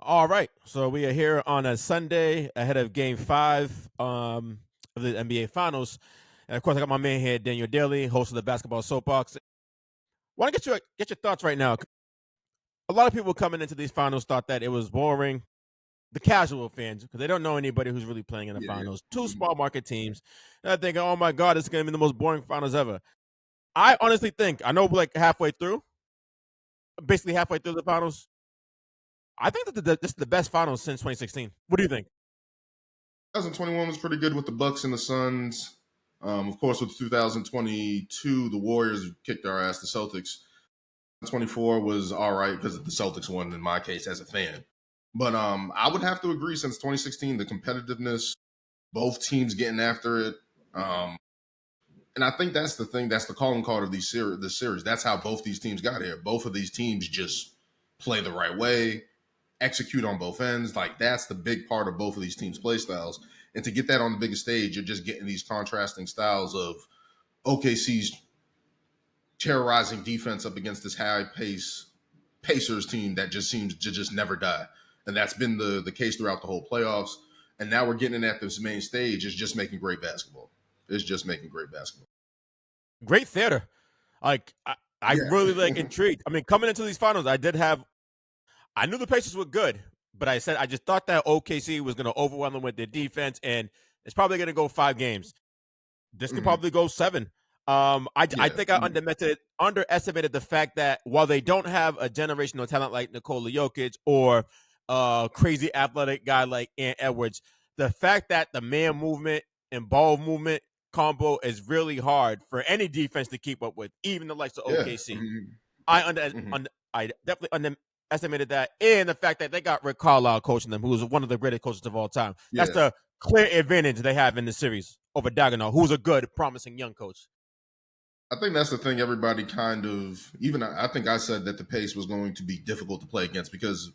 All right, so we are here on a Sunday ahead of Game 5 of the NBA Finals. And of course, I got my man here, Daniel Daly, host of the Basketball Soapbox. Want to get your thoughts right now. A lot of people coming into these finals thought that it was boring. The casual fans, because they don't know anybody who's really playing in the Yeah. finals. Two Mhm. small market teams. And I think, oh my God, this is going to be the most boring finals ever. I honestly think, I know like halfway through, basically halfway through the finals, I think that this is the best finals since 2016. What do you think? 2021 was pretty good with the Bucks and the Suns. Of course, with 2022, the Warriors kicked our ass. The Celtics. 24 was all right because the Celtics won in my case as a fan. But I would have to agree since 2016, the competitiveness, both teams getting after it. And I think that's the thing. That's the calling card of this series. That's how both these teams got here. Both of these teams just play the right way, execute on both ends. Like that's the big part of both of these teams' play styles. And to get that on the biggest stage, you're just getting these contrasting styles of OKC's terrorizing defense up against this high pace Pacers team that just seems to just never die. And that's been the case throughout the whole playoffs. And now we're getting it at this main stage. It's just making great basketball. It's just making great basketball. Great theater. Like I'm really Yeah. like intrigued. I mean, coming into these finals, I knew the Pacers were good, but I said I just thought that OKC was going to overwhelm them with their defense, and it's probably going to go 5 games. This could Mhm. probably go 7. I Yeah. think I underestimated the fact that while they don't have a generational talent like Nikola Jokic or a crazy athletic guy like Ant Edwards, the fact that the man movement and ball movement combo is really hard for any defense to keep up with, even the likes of Yeah. OKC. Mhm. Mhm. I definitely underestimated that, and the fact that they got Rick Carlisle coaching them, who's one of the greatest coaches of all time. That's Yeah. the clear advantage they have in the series over Dagenau, who's a good, promising young coach. I think that's the thing everybody kind of, even I think I said that the pace was going to be difficult to play against because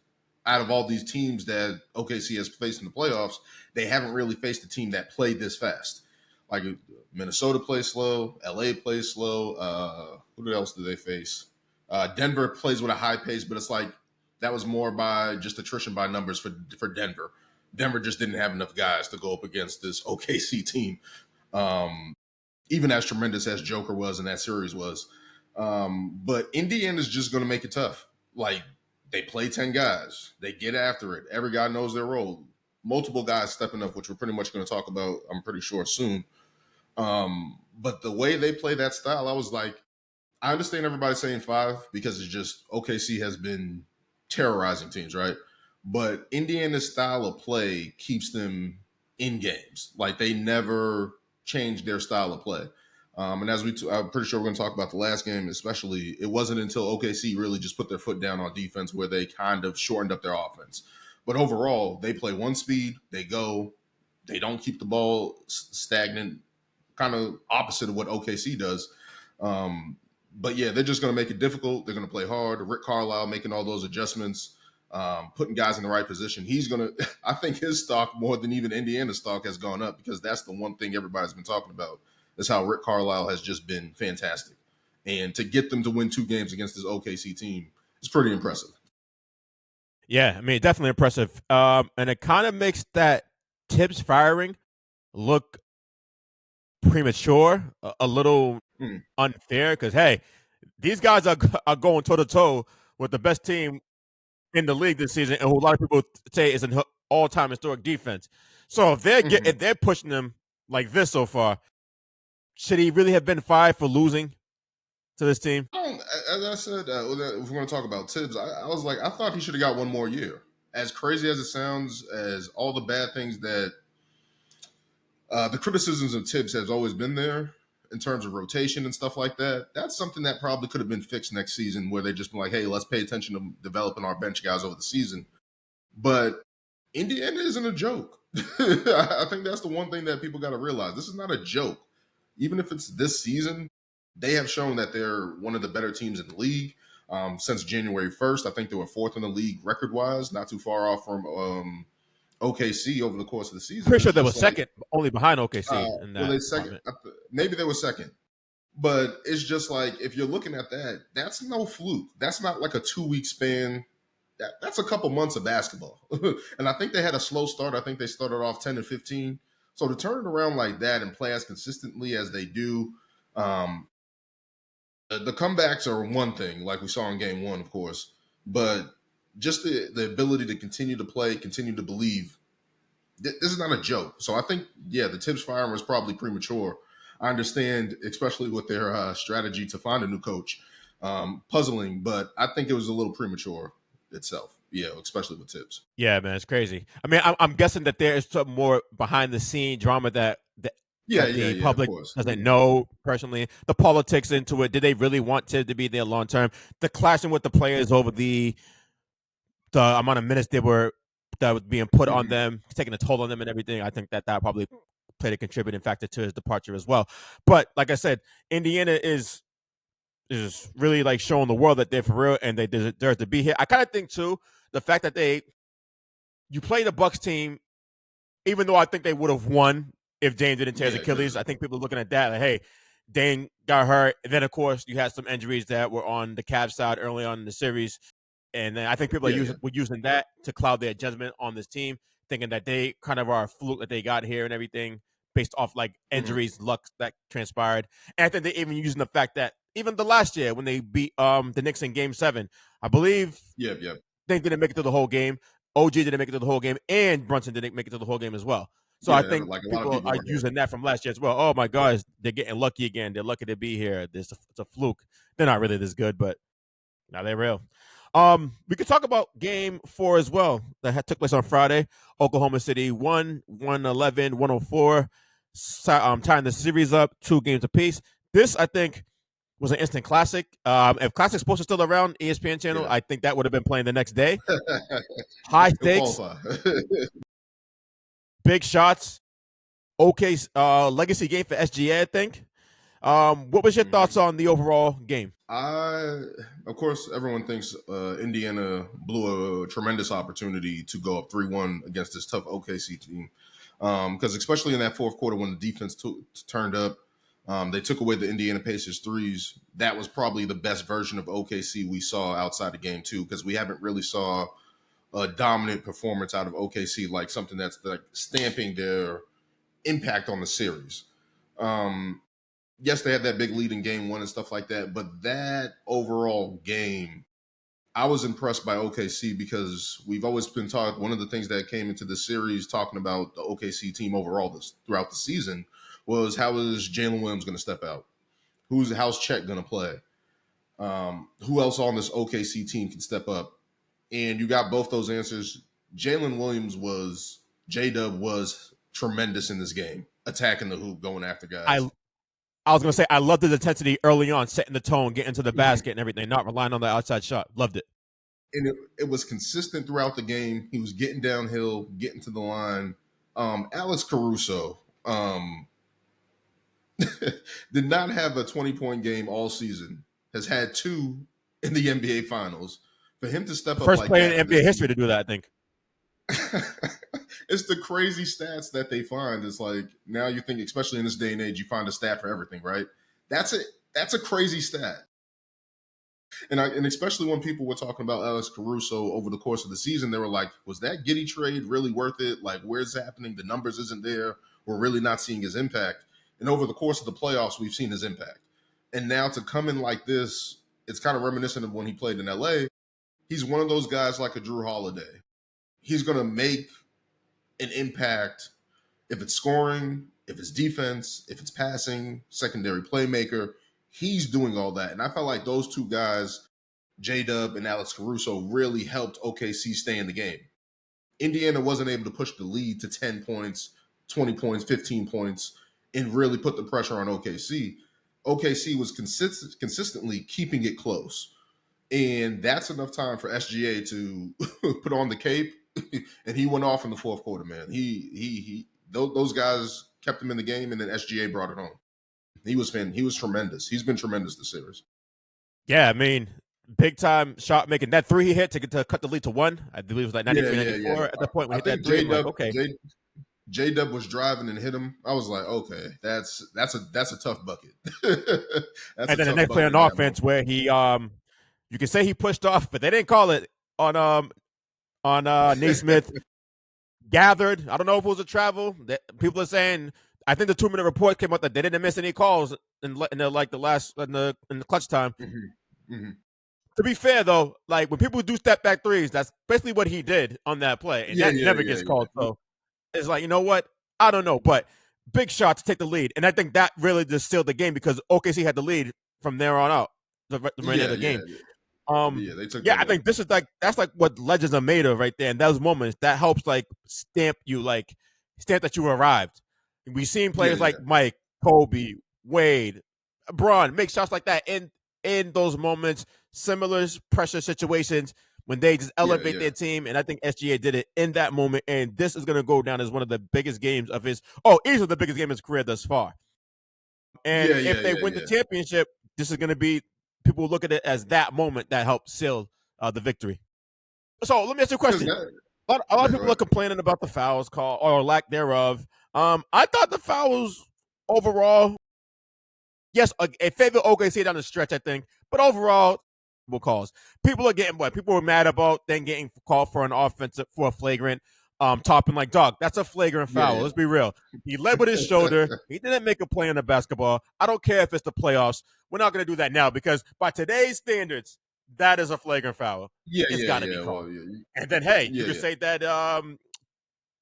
out of all these teams that OKC has faced in the playoffs, they haven't really faced a team that played this fast. Like Minnesota plays slow, LA plays slow. Who else do they face? Denver plays with a high pace, but it's like that was more by just attrition by numbers for Denver. Denver just didn't have enough guys to go up against this OKC team. Um, Even as tremendous as Joker was and that series was. But Indiana's just going to make it tough. Like they play 10 guys, they get after it. Every guy knows their role. Multiple guys stepping up, which we're pretty much going to talk about, I'm pretty sure, soon. But the way they play that style, I was like, I understand everybody saying 5 because it's just OKC has been terrorizing teams, right? But Indiana's style of play keeps them in games. Like they never change their style of play. And as I'm pretty sure we're going to talk about the last game, especially, it wasn't until OKC really just put their foot down on defense where they kind of shortened up their offense. But overall, they play one speed, they go, they don't keep the ball stagnant, kind of opposite of what OKC does. Um, but yeah, they're just going to make it difficult. They're going to play hard. Rick Carlisle making all those adjustments, putting guys in the right position. He's going to, I think his stock more than even Indiana's stock has gone up because that's the one thing everybody's been talking about is how Rick Carlisle has just been fantastic. And to get them to win 2 games against this OKC team is pretty impressive. Yeah, I mean, definitely impressive. And it kind of makes that Tibbs firing look premature, a little Mm, unfair, because, hey, these guys are going toe to toe with the best team in the league this season, and who a lot of people say is an all-time historic defense. So mhm. if they're pushing them like this so far, should he really have been fired for losing to this team? As I said, if we're going to talk about Tibbs, I was like, I thought he should have got one more year. As crazy as it sounds, as all the bad things that the criticisms of Tibbs has always been there in terms of rotation and stuff like that. That's something that probably could have been fixed next season, where they just been like, hey, let's pay attention to developing our bench guys over the season. But Indiana isn't a joke. I think that's the one thing that people got to realize. This is not a joke. Even if it's this season, they have shown that they're one of the better teams in the league. Since January 1st, I think they were fourth in the league record wise, not too far off from OKC over the course of the season. Pretty And sure it's they were just like, second, only behind OKC in were that they second? department. Maybe they were second. But it's just like if you're looking at that, that's no fluke. That's not like a 2 week span. that's a couple months of basketball. And I think they had a slow start. I think they started off 10-15. So to turn it around like that and play as consistently as they do, um, the comebacks are one thing, like we saw in game one, of course, but just the ability to continue to play, continue to believe. This is not a joke. So I think, yeah, the Tibbs firing was probably premature. I understand, especially with their strategy to find a new coach, puzzling, but I think it was a little premature itself. Yeah, especially with Tibbs. Yeah, man, it's crazy. I mean, I'm guessing that there is some more behind the scene drama Yeah, that yeah, the yeah, of public course. doesn't know personally. The politics into it. Did they really want Tibbs to be there long term? The clashing with the players over the amount of minutes that was being put on Mhm. them, taking a toll on them, and everything. I think that probably played a contributing factor to his departure as well. But like I said, Indiana is really like showing the world that they're for real and they deserve to be here. I kind of think too the fact that you play the Bucks team, even though I think they would have won if Dame didn't tear his Yeah, Achilles. because I think people are looking at that like, hey, Dame got hurt, and then of course you had some injuries that were on the Cavs side early on in the series. And then I think people yeah, yeah. were using that to cloud their judgment on this team, thinking that they kind of are a fluke that they got here and everything based off like Hmm. injuries, luck that transpired. And I think they even using the fact that even the last year when they beat the Knicks in Game 7, I believe Yep, yep. they didn't make it through the whole game. OG didn't make it through the whole game, and Brunson didn't make it through the whole game as well. So I Yeah, think like a lot of people people are were here. using that from last year as well. Oh my gosh, they're getting lucky again. They're lucky to be here. It's a fluke. They're not really this good, but now they're real. We could talk about game 4 as well that took place on Friday. Oklahoma City won 111, 104, tying the series up 2 games apiece. This, I think, was an instant classic. If Classic Sports was still around, ESPN channel, Yeah. I think that would have been playing the next day. High He'll stakes, qualify. big shots. Okay, legacy game for SGA, I think. What was your thoughts Hmm. on the overall game? I, of course, everyone thinks Indiana blew a tremendous opportunity to go up 3-1 against this tough OKC team. Because especially in that fourth quarter when the defense turned up, they took away the Indiana Pacers threes. That was probably the best version of OKC we saw outside of game two because we haven't really saw a dominant performance out of OKC, like something that's like stamping their impact on the series. Um, yes, they had that big lead in game one and stuff like that, but that overall game, I was impressed by OKC because we've always been taught one of the things that came into the series talking about the OKC team overall this throughout the season was how is Jalen Williams going to step out? How's Chet going to play? Who else on this OKC team can step up? And you got both those answers. Jalen Williams was J Dub was tremendous in this game, attacking the hoop, going after guys. I I was gonna say I loved his intensity early on, setting the tone, getting to the Mhm. basket and everything, not relying on the outside shot. Loved it. And it was consistent throughout the game. He was getting downhill, getting to the line. Alex Caruso did not have a 20-point game all season, has had two in the NBA Finals. For him to step up First like player that in for this NBA history team, to do that, I think. it's the crazy stats that they find. It's like now you think, especially in this day and age, you find a stat for everything, right? That's it. That's a crazy stat. And especially when people were talking about Alex Caruso over the course of the season, they were like, was that Giddy trade really worth it? Like, where's it happening? The numbers isn't there. We're really not seeing his impact. And over the course of the playoffs, we've seen his impact. And now to come in like this, it's kind of reminiscent of when he played in LA. He's one of those guys like a Drew Holiday. He's going to make an impact if it's scoring, if it's defense, if it's passing, secondary playmaker. He's doing all that. And I felt like those two guys, J Dub and Alex Caruso, really helped OKC stay in the game. Indiana wasn't able to push the lead to 10 points, 20 points, 15 points, and really put the pressure on OKC. OKC was consistently keeping it close. And that's enough time for SGA to put on the cape. And he went off in the fourth quarter, man. Those guys kept him in the game, and then SGA brought it home. He was tremendous. He's been tremendous this series. Yeah, I mean, big time shot making. That three he hit to cut the lead to one. I believe it was like Yeah, 93, yeah, yeah. 94 at that point when I he hit that think three. I'm like, okay. J Dub was driving and hit him. I was like, okay, that's a tough bucket. That's And a then the tough next play bucket on in that moment. offense where he you can say he pushed off, but they didn't call it. on Naismith. Gathered. I don't know if it was a travel. People are saying. I think the 2-minute report came out that they didn't miss any calls in the like the last in the clutch time. Mm-hmm. Mm-hmm. To be fair though, like when people do step back threes, that's basically what he did on that play, and Yeah, that yeah, never yeah, gets yeah. called. So it's like, you know what? I don't know, but big shot to take the lead, and I think that really just sealed the game because OKC had the lead from there on out the remainder of Yeah, the yeah, game. yeah. They took Yeah, that I L. think this is like that's like what legends are made of right there. And those moments that helps like stamp that you arrived. We've seen Yeah, players yeah, like Mike, Kobe, Wade, Braun make shots like that in those moments, similar pressure situations when they just yeah, elevate yeah, their team. And I think SGA did it in that moment. And this is gonna go down as one of the biggest games of easily the biggest game of his career thus far. And yeah, yeah, if they yeah, win the yeah. championship, this is going to be people look at it as that moment that helped seal the victory. So let me ask you a Because question. that. A lot of Yeah, go people are ahead. complaining about the fouls call or lack thereof. I thought the fouls overall, yes, a favor OKC down the stretch, I think, but overall, calls. People are getting what people were mad about then getting called for an offensive for a flagrant topping like dog. That's a flagrant Yeah, foul. Let's be real. He led with his shoulder. He didn't make a play in the basketball. I don't care if it's the playoffs. We're not going to do that now because by today's standards, that is a flagrant foul. yeah, It's yeah, got to be yeah. called. Well, yeah, And then hey, you yeah, could yeah, say that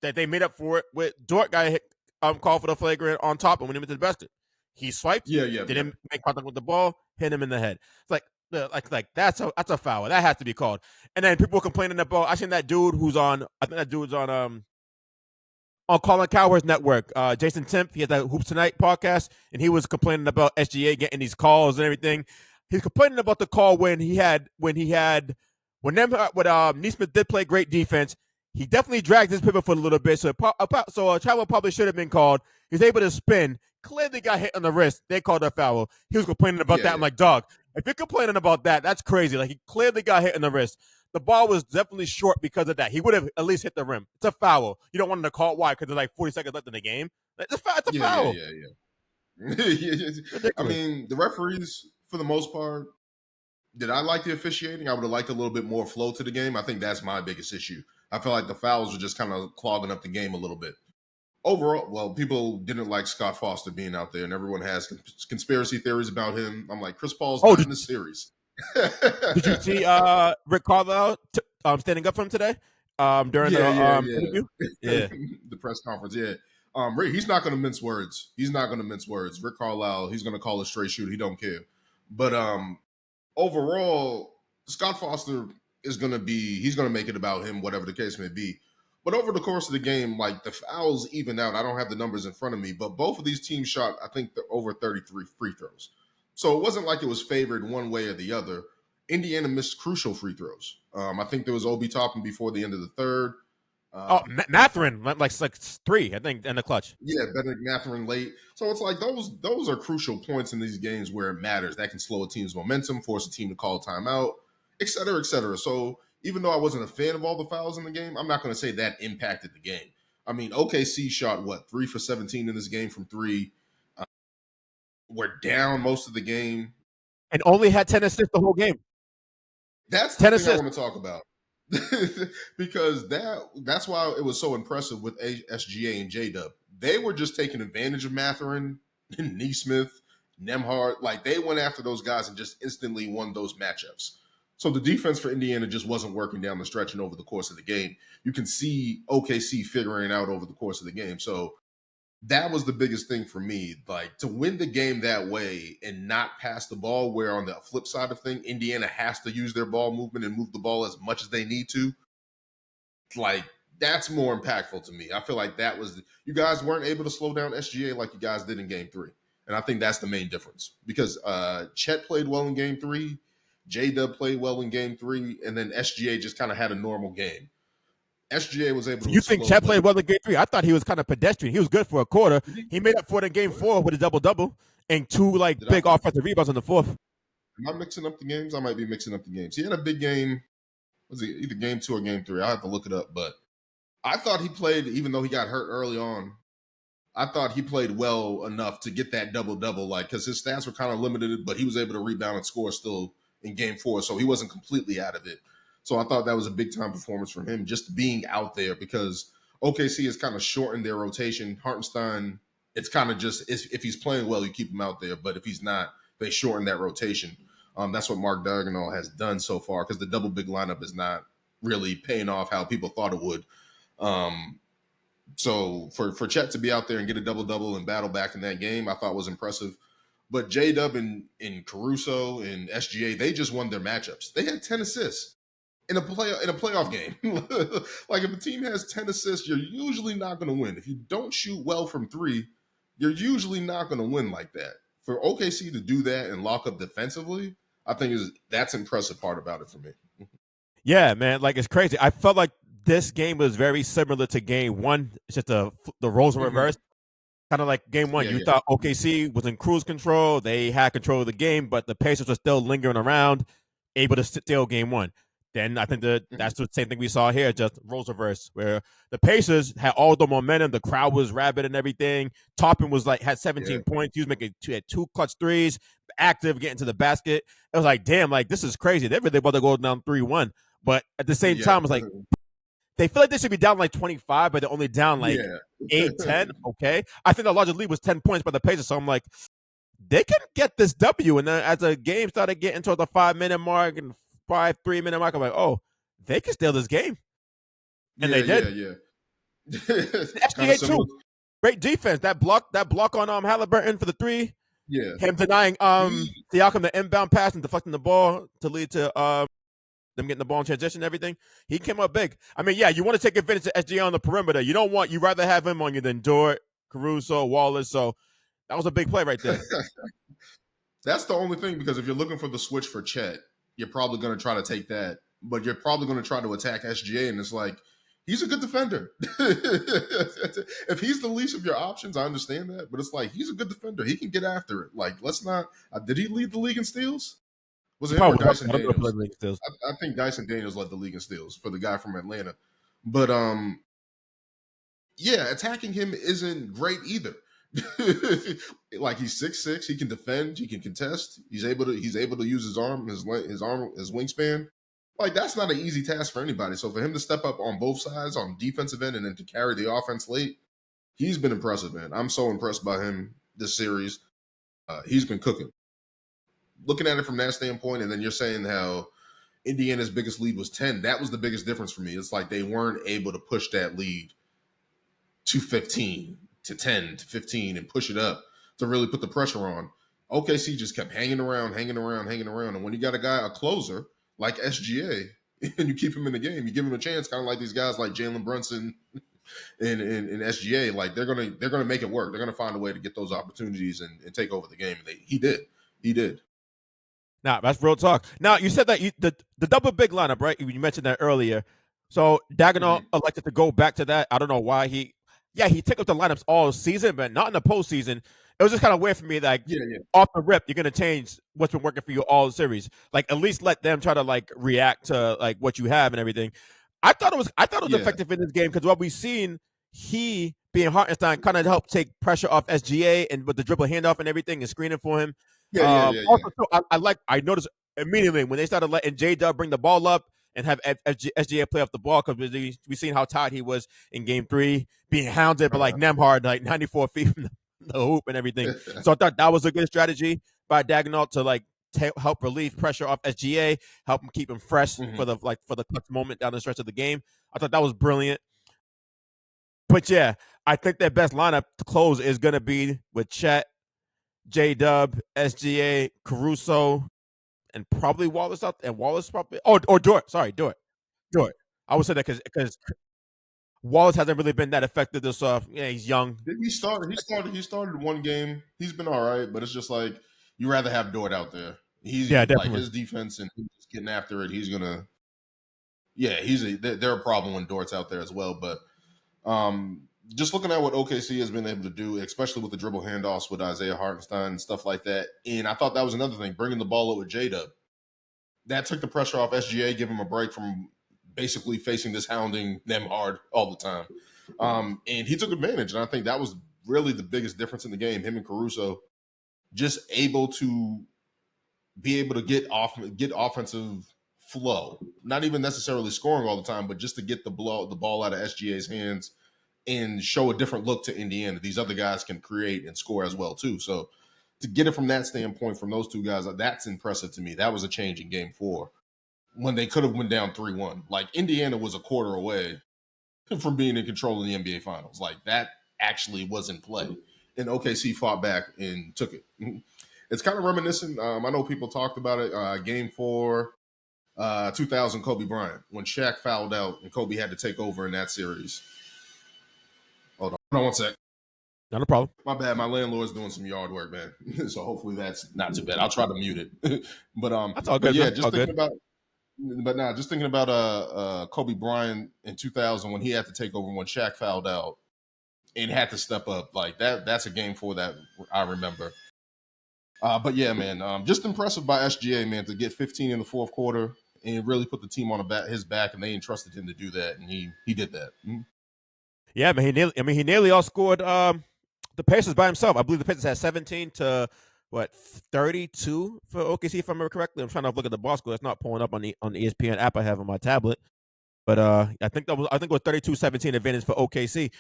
they made up for it with Dort guy called for the flagrant on top and when he went to the basket. He swiped, yeah, yeah, yeah. didn't make contact with the ball, hit him in the head. It's like that's a foul. That has to be called. And then people complaining about I seen that dude who's on I think that dude's on Colin Cowherd's network, Jason Timp. He has that Hoops Tonight podcast, and he was complaining about SGA getting these calls and everything. He's complaining about the call when Neesmith did play great defense. He definitely dragged his pivot foot a little bit, so a travel probably should have been called. He's able to spin. Clearly got hit on the wrist. They called a foul. He was complaining about Yeah, that. I'm yeah. like, dog, if you're complaining about that, that's crazy. Like he clearly got hit in the wrist. The ball was definitely short because of that. He would have at least hit the rim. It's a foul. You don't want him to call it. Why? Because there's like 40 seconds left in the game. It's a Yeah, yeah, foul. yeah, yeah. Yeah. I Ridiculous. mean, the referees, for the most part, did I like the officiating? I would have liked a little bit more flow to the game. I think that's my biggest issue. I feel like the fouls were just kind of clogging up the game a little bit. Overall, well, people didn't like Scott Foster being out there, and everyone has conspiracy theories about him. I'm like, Chris Paul's Oh, not did, in the series. did you see Rick Carlisle standing up for him today during Yeah, the yeah, interview? yeah. Yeah. The press conference, yeah. He's not going to mince words. He's not going to mince words. Rick Carlisle, he's going to call a straight shoot. He don't care. But overall, Scott Foster is going to be, he's going to make it about him, whatever the case may be. But over the course of the game, like the fouls even out. I don't have the numbers in front of me, but both of these teams shot, I think, over 33 free throws. So it wasn't like it was favored one way or the other. Indiana missed crucial free throws. I think there was Obi Toppin before the end of the third. Oh, Uh, Matherin went like 3, I think, in the clutch. yeah, Benedict Mathurin late. So it's like those are crucial points in these games where it matters. That can slow a team's momentum, force a team to call a timeout, et cetera, et cetera. So even though I wasn't a fan of all the fouls in the game, I'm not going to say that impacted the game. I mean, OKC shot what 3 for 17 in this game from three. Uh, we're down most of the game. And only had 10 assists the whole game. That's the 10 thing I assists. want to talk about. Because that's why it was so impressive with SGA and J Dub. They were just taking advantage of Matherin, Neesmith, Nemhard. Like they went after those guys and just instantly won those matchups. So the defense for Indiana just wasn't working down the stretch and over the course of the game. You can see OKC figuring it out over the course of the game. So that was the biggest thing for me. Like to win the game that way and not pass the ball, where on the flip side of thing, Indiana has to use their ball movement and move the ball as much as they need to. Like that's more impactful to me. I feel like that was you guys weren't able to slow down SGA like you guys did in game three. And I think that's the main difference. Because Chet played well in game three, J Dub played well in game three, and then SGA just kind of had a normal game. SGA was able So to you think explode Chet played late. well in game 3? I thought he was kind of pedestrian. He was good for a quarter. He made up for it in game 4 with a double-double and 2 like Did I big offensive rebounds in the fourth. am I mixing up the games? I might be mixing up the games. He had a big game. Was it either game two or game three? I'll have to look it up. But I thought he played, even though he got hurt early on, I thought he played well enough to get that double double, like because his stats were kind of limited, but he was able to rebound and score still in game four, so he wasn't completely out of it. So I thought that was a big time performance from him, just being out there because OKC has kind of shortened their rotation. Hartenstein, it's kind of just if he's playing well, you keep him out there, but if he's not, they shorten that rotation. That's what Mark Daigneault has done so far because the double big lineup is not really paying off how people thought it would. So for Chet to be out there and get a double double and battle back in that game, I thought was impressive. But J Dub and Caruso and SGA, they just won their matchups. They had 10 assists in a playoff game. Like if a team has 10 assists, you're usually not going to win. If you don't shoot well from three, you're usually not going to win like that. For OKC to do that and lock up defensively, I think that's impressive part about it for me. Yeah, man, like it's crazy. I felt like this game was very similar to game one. It's just the roles were reversed. Kind of like game one, Yeah, you yeah. thought OKC was in cruise control. They had control of the game, but the Pacers were still lingering around, able to steal game one. Then I think that's the same thing we saw here, just roles reverse, where the Pacers had all the momentum. The crowd was rabid and everything. Toppin was had 17 Yeah. points. He was making had two clutch threes, active, getting to the basket. It was like, damn, like this is crazy. They're really about to go down 3-1. But at the same Yeah. time, it's like they feel like they should be down like 25, but they're only down like Yeah. 8, 10. Okay. I think the largest lead was 10 points by the Pacers. So I'm like, they can get this W. And then as the game started getting towards the 5-minute mark and 3-minute mark, I'm like, oh, they can steal this game. And they did. Yeah. Kind of SGA similar. too. Great defense. That block on Halliburton for the three. Yeah. Him denying He Siakam the inbound pass and deflecting the ball to lead to them getting the ball in transition and everything. He came up big. I mean, yeah, you want to take advantage of SGA on the perimeter. You rather have him on you than Dort, Caruso, Wallace. So that was a big play right there. That's the only thing because if you're looking for the switch for Chet, you're probably going to try to take that, but you're probably going to try to attack SGA, and it's like he's a good defender. If he's the least of your options, I understand that, but it's like he's a good defender. He can get after it. Like let's not. Did he lead the league in steals? Was He it him or probably was. Dyson I don't know if Daniels? he still. I think Dyson Daniels led the league in steals for the guy from Atlanta, but yeah, attacking him isn't great either. Like he's 6'6", he can defend, he can contest. He's able to use his arm, his wingspan. Like that's not an easy task for anybody. So for him to step up on both sides, on defensive end, and then to carry the offense late, he's been impressive, man. I'm so impressed by him this series. He's been cooking. Looking at it from that standpoint, and then you're saying how Indiana's biggest lead was 10. That was the biggest difference for me. It's like they weren't able to push that lead to 15, to 10, to 15, and push it up to really put the pressure on. OKC just kept hanging around. And when you got a closer like SGA, and you keep him in the game, you give him a chance, kind of like these guys like Jalen Brunson and SGA, like they're gonna make it work. They're gonna find a way to get those opportunities and take over the game. And he did. Nah, that's real talk. Now you said that the double big lineup, right? You mentioned that earlier. So Dagenham elected to go back to that. I don't know why he took up the lineups all season, but not in the postseason. It was just kind of weird for me. Like off the rip, you're gonna change what's been working for you all series. Like at least let them try to like react to like what you have and everything. I thought it was effective in this game because what we've seen, he being Hartenstein kind of helped take pressure off SGA and with the dribble handoff and everything and screening for him. Also, too, I noticed immediately when they started letting J Dub bring the ball up and have SGA play off the ball because we seen how tight he was in game 3, being hounded by like Nemhard, like 94 feet from the hoop and everything. So I thought that was a good strategy by Dagenham to like help relieve pressure off SGA, help him keep him fresh for the clutch moment down the stretch of the game. I thought that was brilliant. But yeah, I think their best lineup to close is going to be with Chet, J Dub, SGA, Caruso, and probably Wallace up. And Wallace probably or Dort. Sorry, Dort. I would say that because Wallace hasn't really been that effective this off. Yeah, he's young. He started one game. He's been all right, but it's just like you rather have Dort out there. He's like definitely. his defense and he's just getting after it. He's gonna they're a problem when Dort's out there as well. But just looking at what OKC has been able to do, especially with the dribble handoffs with Isaiah Hartenstein and stuff like that. And I thought that was another thing, bringing the ball up with J-Dub. That took the pressure off SGA, give him a break from basically facing this hounding them hard all the time. And he took advantage. And I think that was really the biggest difference in the game. Him and Caruso just able to be able to get offensive flow. Not even necessarily scoring all the time, but just to get the ball out of SGA's hands and show a different look to Indiana. These other guys can create and score as well too. So to get it from that standpoint from those two guys, that's impressive to me. That was a change in game 4 when they could have went down 3-1. Like Indiana was a quarter away from being in control of the NBA Finals. Like that actually was in play. And OKC fought back and took it. It's kind of reminiscent. I know people talked about it. Game 4, 2000 Kobe Bryant, when Shaq fouled out and Kobe had to take over in that series. Hold on one sec. Not a problem. My bad. My landlord's doing some yard work, man. So hopefully that's not too bad. I'll try to mute it. That's all good. Yeah, Man. just All thinking good. about just thinking about Kobe Bryant in 2000 when he had to take over when Shaq fouled out and had to step up. Like that's a game 4 that I remember. But yeah, man, just impressive by SGA, man, to get 15 in the fourth quarter and really put the team on his back, and they entrusted him to do that, and he did that. Yeah, man. He nearly outscored the Pacers by himself. I believe the Pacers had 17 to 32 for OKC, if I remember correctly. I'm trying to look at the box score. It's not pulling up on the ESPN app I have on my tablet. But I think it was 32-17 advantage for OKC.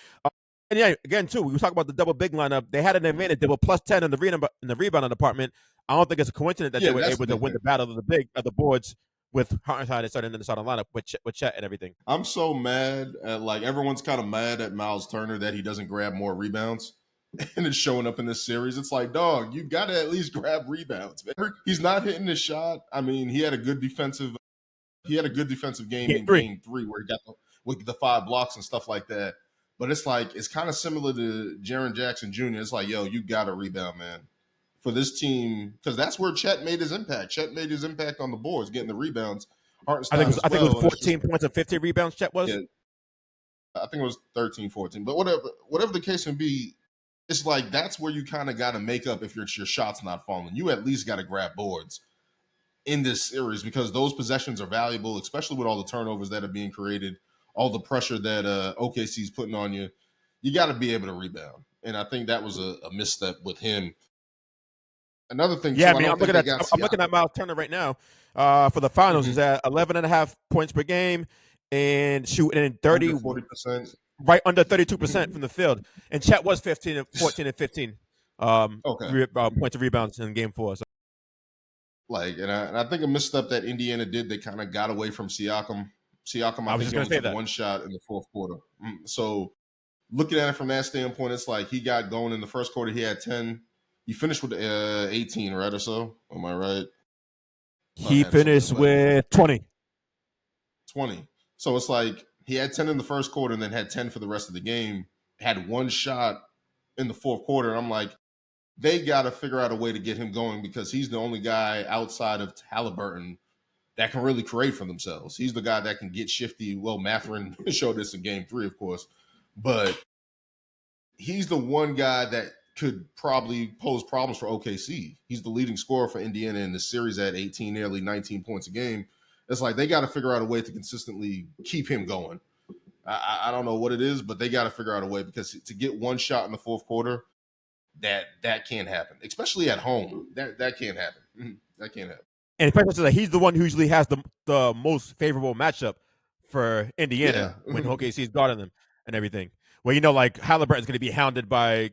And yeah, again too, we were talking about the double big lineup. They had an advantage. They were plus 10 in the rebounding department. I don't think it's a coincidence that they were able to win the battle of the boards with Hartenstein starting in the starting lineup with Chet and everything. I'm so mad at everyone's kind of mad at Miles Turner that he doesn't grab more rebounds. And it's showing up in this series. It's like, dog, you got to at least grab rebounds, man. He's not hitting his shot. I mean, he had a good defensive game in game 3 where he got with the 5 blocks and stuff like that. But it's kind of similar to Jaren Jackson Jr. It's like, yo, you got to rebound, man, for this team, because that's where Chet made his impact. Chet made his impact on the boards, getting the rebounds. I think it was 14 points and 15 rebounds. Chet was. Yeah, I think it was 13, 14. But whatever the case may be, it's like that's where you kind of got to make up if your shot's not falling. You at least got to grab boards in this series because those possessions are valuable, especially with all the turnovers that are being created, all the pressure that OKC is putting on you. You got to be able to rebound, and I think that was a misstep with him. Another thing, yeah, too, I mean, I'm looking at Miles Turner right now for the finals. He's at 11.5 points per game and shooting 40%, right under 32% from the field. And Chet was 14 and 15 points of rebounds in game 4. So. And I think a misstep that Indiana did, they kind of got away from Siakam. I think he only took one shot in the fourth quarter. So looking at it from that standpoint, it's like he got going in the first quarter. He had 10. He finished with 18, right, or so? Am I right? He finished with 20. 20. So it's like he had 10 in the first quarter and then had 10 for the rest of the game. Had one shot in the fourth quarter. And I'm like, they got to figure out a way to get him going because he's the only guy outside of Halliburton that can really create for themselves. He's the guy that can get shifty. Well, Mathurin showed this in game 3, of course. But he's the one guy that could probably pose problems for OKC. He's the leading scorer for Indiana in the series at 18, nearly 19 points a game. It's like they got to figure out a way to consistently keep him going. I don't know what it is, but they got to figure out a way because to get one shot in the fourth quarter, that can't happen, especially at home. That can't happen. That can't happen. And especially he's the one who usually has the most favorable matchup for Indiana when OKC is guarding them and everything. Well, like Halliburton's going to be hounded by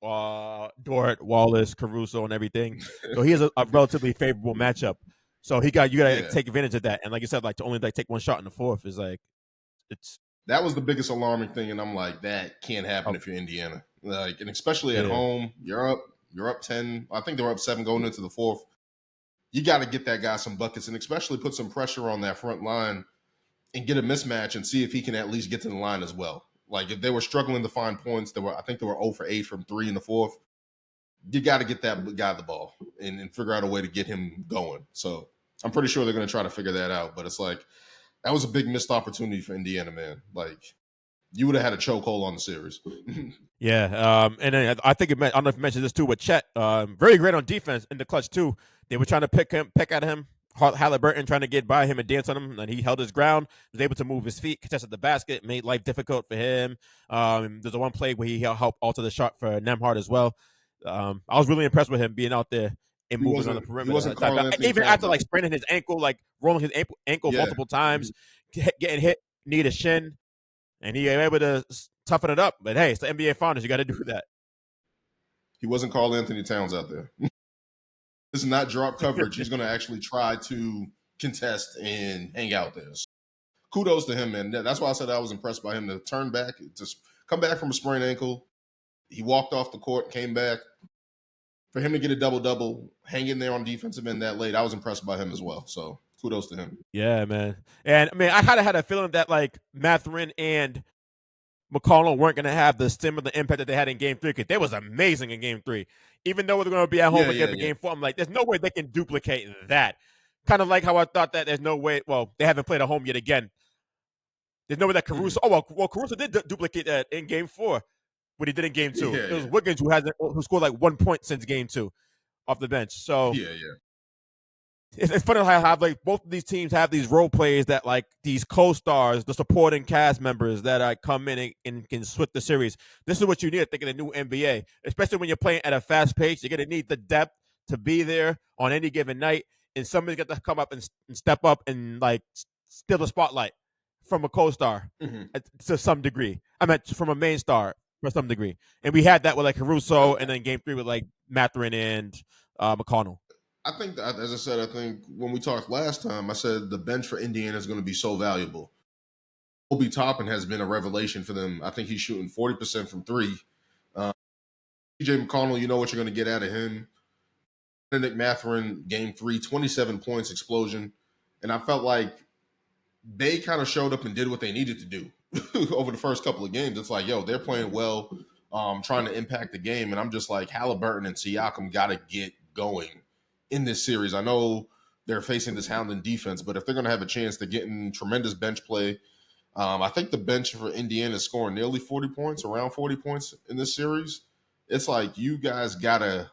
Dort, Wallace, Caruso, and everything. So he has a relatively favorable matchup. So you got to take advantage of that. And like you said, to only take one shot in the fourth is that was the biggest alarming thing. And I'm like, that can't happen if you're Indiana. And especially at home, you're up 10. I think they were up 7 going into the fourth. You got to get that guy some buckets and especially put some pressure on that front line and get a mismatch and see if he can at least get to the line as well. Like if they were struggling to find points, I think they were 0 for 8 from 3 in the fourth. You got to get that guy the ball and figure out a way to get him going. So I'm pretty sure they're going to try to figure that out. But it's like that was a big missed opportunity for Indiana, man. Like you would have had a chokehold on the series. Yeah, and then I think I don't know if you mentioned this too with Chet. Very great on defense in the clutch too. They were trying to pick at him. Halliburton trying to get by him and dance on him, and he held his ground. Was able to move his feet, contested the basket, made life difficult for him. There's a one play where he helped alter the shot for Nembhard as well. I was really impressed with him being out there and He moving on the wasn't. He wasn't perimeter. Carl Anthony Even Towns after out like there. spraining his ankle, like rolling his ankle Yeah. multiple times, getting hit, knee to shin, and he able to toughen it up. But hey, it's the NBA Finals. You got to do that. He wasn't Carl Anthony Towns out there. This is not drop coverage. He's going to actually try to contest and hang out there. So kudos to him, man. That's why I said I was impressed by him to turn back, to come back from a sprained ankle. He walked off the court, came back. For him to get a double-double, hang in there on defensive end that late, I was impressed by him as well. So kudos to him. Yeah, man. And I mean, I kind of had a feeling that like Mathurin and McCollum weren't going to have the similar impact that they had in Game 3 because they was amazing in Game 3. Even though they're going to be at home again for Game 4, I'm like, there's no way they can duplicate that. Kind of like how I thought that there's no way. Well, they haven't played at home yet again. There's no way that Caruso. Oh well, Caruso did duplicate that in Game 4, what he did in Game 2. Yeah, It was Wiggins who scored like 1 point since Game 2 off the bench. So yeah. it's funny how like both of these teams have these role players that like these co-stars, the supporting cast members that come in and can switch the series. This is what you need, I think, in the new NBA, especially when you're playing at a fast pace. You're gonna need the depth to be there on any given night, and somebody's got to come up and step up and like steal the spotlight from a co-star to some degree. I meant from a main star for some degree, and we had that with like Caruso, and then Game 3 with like Mathurin and McConnell. I think that, as I said, I think when we talked last time, I said the bench for Indiana is going to be so valuable. Obi Toppin has been a revelation for them. I think he's shooting 40% from three. TJ McConnell, you know what you're going to get out of him. Benedict Mathurin, Game 3, 27 points, explosion. And I felt like they kind of showed up and did what they needed to do over the first couple of games. It's like, yo, they're playing well, trying to impact the game. And I'm just like, Halliburton and Siakam got to get going in this series. I know they're facing this hounding defense, but if they're going to have a chance to get in tremendous bench play, I think the bench for Indiana is scoring nearly 40 points, around 40 points in this series. It's like you guys got to,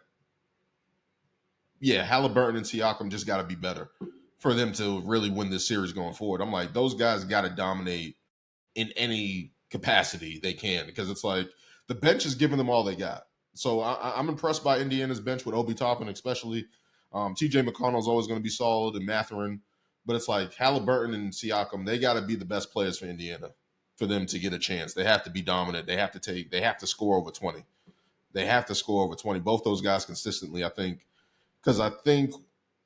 Halliburton and Siakam just got to be better for them to really win this series going forward. I'm like, those guys got to dominate in any capacity they can, because it's like the bench is giving them all they got. So I'm impressed by Indiana's bench with Obi Toppin, especially. TJ McConnell is always going to be solid, and Mathurin. But it's like Halliburton and Siakam, they got to be the best players for Indiana for them to get a chance. They have to be dominant. They have to score over 20. They have to score over 20. Both those guys consistently, I think, because I think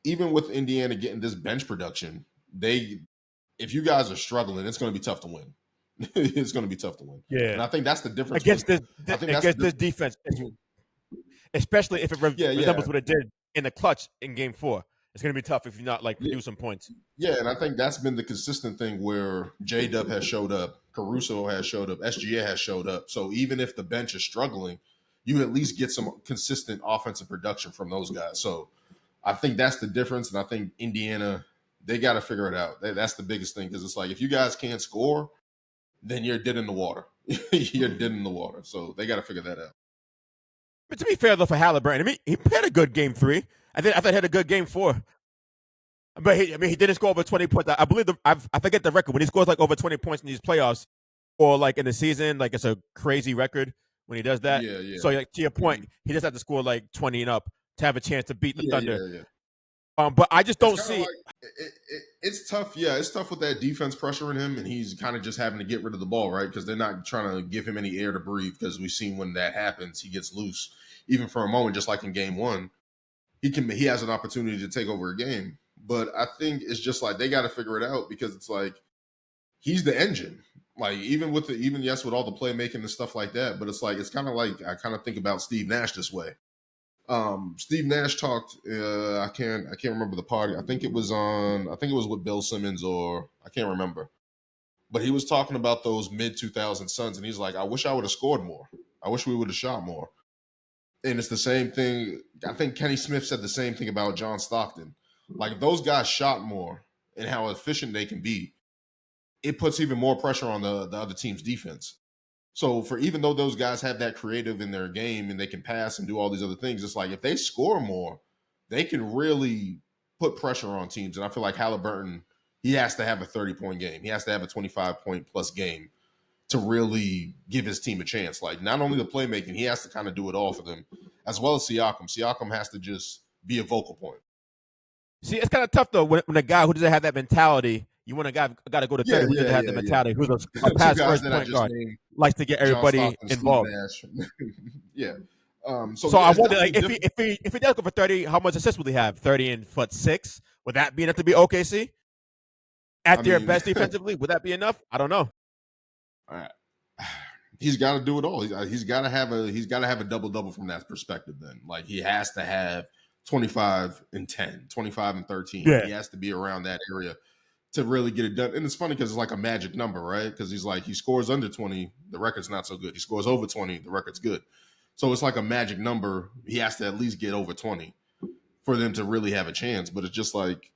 even with Indiana getting this bench production, if you guys are struggling, it's going to be tough to win. It's going to be tough to win. Yeah, And I think that's the difference against this defense, especially if it resembles what it did in the clutch in Game 4. It's going to be tough if you're not like producing points. Yeah, and I think that's been the consistent thing where J-Dub has showed up, Caruso has showed up, SGA has showed up. So even if the bench is struggling, you at least get some consistent offensive production from those guys. So I think that's the difference, and I think Indiana, they got to figure it out. That's the biggest thing, because it's like if you guys can't score, then you're dead in the water. You're dead in the water. So they got to figure that out. But to be fair, though, for Halliburton, I mean, he had a good Game 3. I thought he had a good Game 4. But he didn't score over 20 points. I believe I forget the record when he scores like over 20 points in these playoffs, or like in the season, like it's a crazy record when he does that. Yeah. So like, to your point, he just had to score like 20 and up to have a chance to beat the Thunder. Yeah. But I just don't see. It's tough. Yeah, it's tough with that defense pressuring him, and he's kind of just having to get rid of the ball, right? Because they're not trying to give him any air to breathe. Because we've seen when that happens, he gets loose, even for a moment, just like in Game 1. He has an opportunity to take over a game. But I think it's just like they got to figure it out, because it's like he's the engine. Like even with all the playmaking and stuff like that, but it's like it's kind of like I kind of think about Steve Nash this way. Steve Nash talked. I can't remember the party. I think it was with Bill Simmons, or I can't remember. But he was talking about those mid 2000 Suns, and he's like, I wish I would have scored more. I wish we would have shot more. And it's the same thing. I think Kenny Smith said the same thing about John Stockton. Like if those guys shot more and how efficient they can be, it puts even more pressure on the other team's defense. So for even though those guys have that creative in their game and they can pass and do all these other things, it's like if they score more, they can really put pressure on teams. And I feel like Halliburton, he has to have a 30-point game. He has to have a 25-point plus game to really give his team a chance. Like not only the playmaking, he has to kind of do it all for them, as well as Siakam. Siakam has to just be a vocal point. See, it's kind of tough though when a guy who doesn't have that mentality. You want a guy got to go to 30 who doesn't have the mentality, who's a Two pass guys first that I point just guard, named: likes to get John everybody Stockton, Steve involved. Nash. Yeah. So I It's wonder, definitely like, difficult. if he does go for 30, how much assists will he have? 30 and 6? Would that be enough to be OKC I at their mean, best defensively? Would that be enough? I don't know. he's got to do it all. He's got to have a double double from that perspective. Then, like, he has to have 25 and 10, 25 and 13. Yeah, He has to be around that area to really get it done. And it's funny because it's like a magic number, right? Because he scores under 20, the record's not so good. He scores over 20, the record's good. So it's like a magic number. He has to at least get over 20 for them to really have a chance. But it's just like,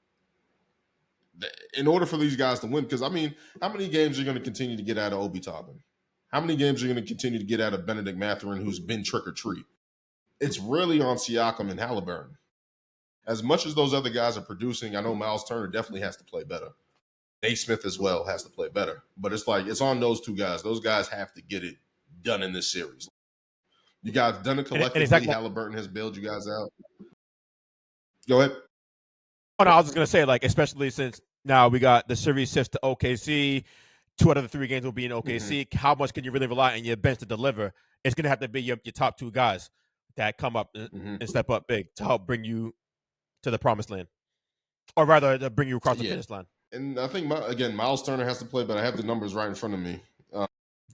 in order for these guys to win, because I mean, how many games are you going to continue to get out of Obi Toppin? How many games are you going to continue to get out of Benedict Mathurin, who's been trick or treat? It's really on Siakam and Halliburton. As much as those other guys are producing, I know Miles Turner definitely has to play better. Naismith as well has to play better. But it's like, it's on those two guys. Those guys have to get it done in this series. You guys done it and collectively. exactly. Halliburton has bailed you guys out. Go ahead. Oh, no, I was just gonna say, like, especially since now we got the series shifts to OKC. 2 out of the 3 games will be in OKC. Mm-hmm. How much can you really rely on your bench to deliver? It's gonna have to be your top 2 guys that come up Mm-hmm. and step up big to help bring you to the promised land, or rather, to bring you across the finish line. And I think, again, Miles Turner has to play, but I have the numbers right in front of me.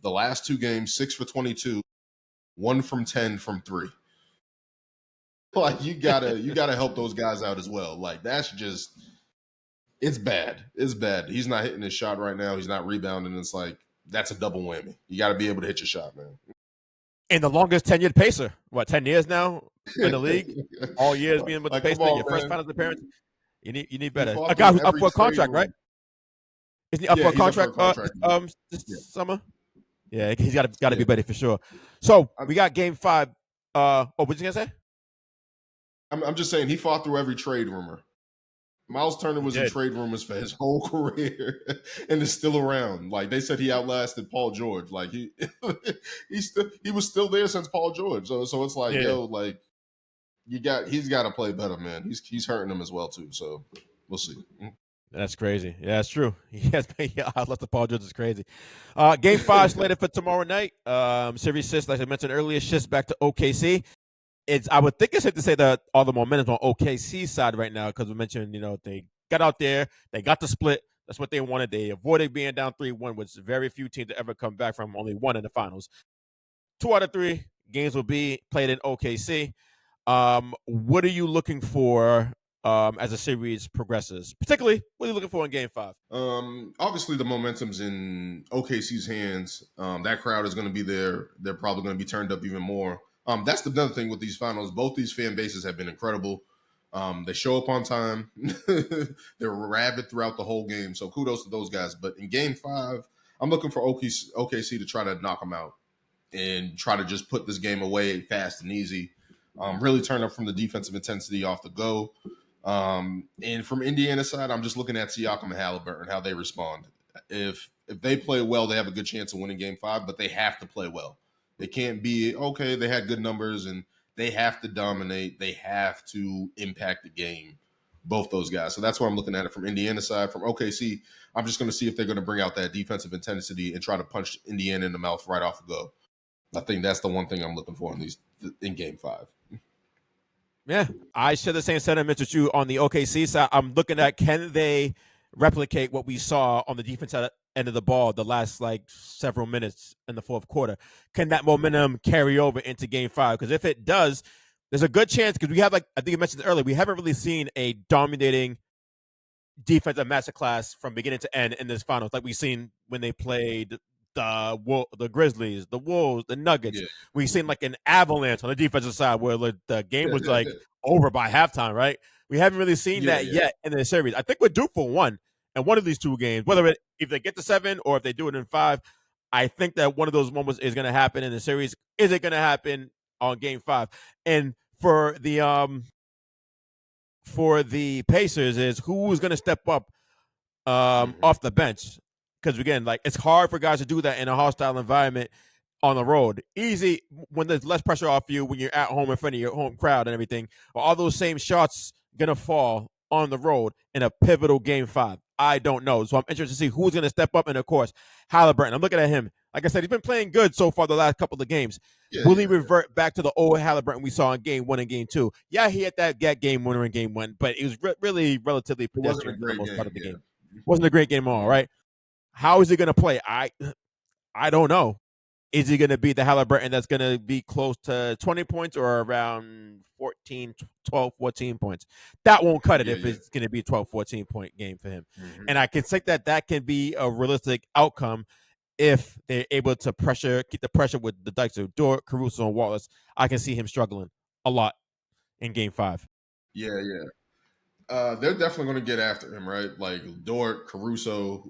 The last 2 games, 6 for 22, 1 from 10 from 3. Like, you gotta help those guys out as well. Like, that's just, it's bad. It's bad. He's not hitting his shot right now. He's not rebounding. It's like, that's a double whammy. You got to be able to hit your shot, man. And the longest tenured pacer, 10 years now in the league, all years being with the Pacers, your first finals appearance. You need better. A guy who's up for a contract, right? Isn't he up for a contract? This summer. Yeah, he's got to be better for sure. So we got Game 5. What you gonna say? I'm just saying, he fought through every trade rumor. Miles Turner was in trade rumors for his whole career and is still around. Like, they said he outlasted Paul George. Like, he was still there since Paul George. So it's like, yo, like, he's got to play better, man. He's hurting him as well too. So we'll see. That's crazy. Yeah, that's true. I left the Paul George is crazy. Game 5 slated for tomorrow night. Series 6, like I mentioned earlier, shifts back to OKC. I would think it's safe to say that all the momentum on OKC side right now, because we mentioned, they got out there, they got the split. That's what they wanted. They avoided being down 3-1, which very few teams ever come back from, only one in the finals. 2 out of 3 games will be played in OKC. What are you looking for as the series progresses? Particularly, what are you looking for in Game 5? Obviously, the momentum's in OKC's hands. That crowd is going to be there. They're probably going to be turned up even more. That's the other thing with these finals. Both these fan bases have been incredible. They show up on time. They're rabid throughout the whole game. So kudos to those guys. But in Game 5, I'm looking for OKC to try to knock them out and try to just put this game away fast and easy. Really turn up from the defensive intensity off the go. And from Indiana's side, I'm just looking at Siakam and Halliburton, how they respond. If they play well, they have a good chance of winning Game 5, but they have to play well. They can't be, okay, they had good numbers, and they have to dominate. They have to impact the game, both those guys. So that's why I'm looking at it from Indiana's side. From OKC, I'm just going to see if they're going to bring out that defensive intensity and try to punch Indiana in the mouth right off the go. I think that's the one thing I'm looking for in Game 5. Yeah, I share the same sentiment with you on the OKC side. I'm looking at, can they replicate what we saw on the defensive end of the ball the last several minutes in the fourth quarter? Can that momentum carry over into Game 5? Because if it does, there's a good chance, because we have, I think you mentioned earlier, we haven't really seen a dominating defensive masterclass from beginning to end in this finals, like we've seen when they played the Grizzlies, the Wolves, the Nuggets. Yeah. We've seen an avalanche on the defensive side where the game was over by halftime, right? We haven't really seen that yet in the series. I think we're due for one in one of these 2 games, if they get to 7 or if they do it in 5. I think that one of those moments is going to happen in the series. Is it going to happen on Game 5? And for the Pacers, is who's going to step up off the bench? Because again, it's hard for guys to do that in a hostile environment. on the road. Easy when there's less pressure off you when you're at home in front of your home crowd and everything. Are all those same shots gonna fall on the road in a pivotal game 5? I don't know. So I'm interested to see who's gonna step up. And of course, Halliburton. I'm looking at him. Like I said, he's been playing good so far the last couple of games. Yeah, Will he yeah, yeah. revert back to the old Halliburton we saw in game 1 and game 2? Yeah, he had that game winner in game 1, but it was really relatively It wasn't a pedestrian for the great most part game. of the Yeah. game. Wasn't a great game at all, Mhm. right? How is he going to play? I don't know. Is he going to be the Halliburton that's going to be close to 20 points or around 14, 12, 14 points? That won't cut it Yeah, if yeah. it's going to be a 12, 14-point game for him. Hmm. And I can think that that can be a realistic outcome if they're able to keep the pressure with the Dykes of Dort, Caruso, and Wallace. I can see him struggling a lot in game 5. Yeah, yeah. They're definitely going to get after him, right? Like Dort, Caruso,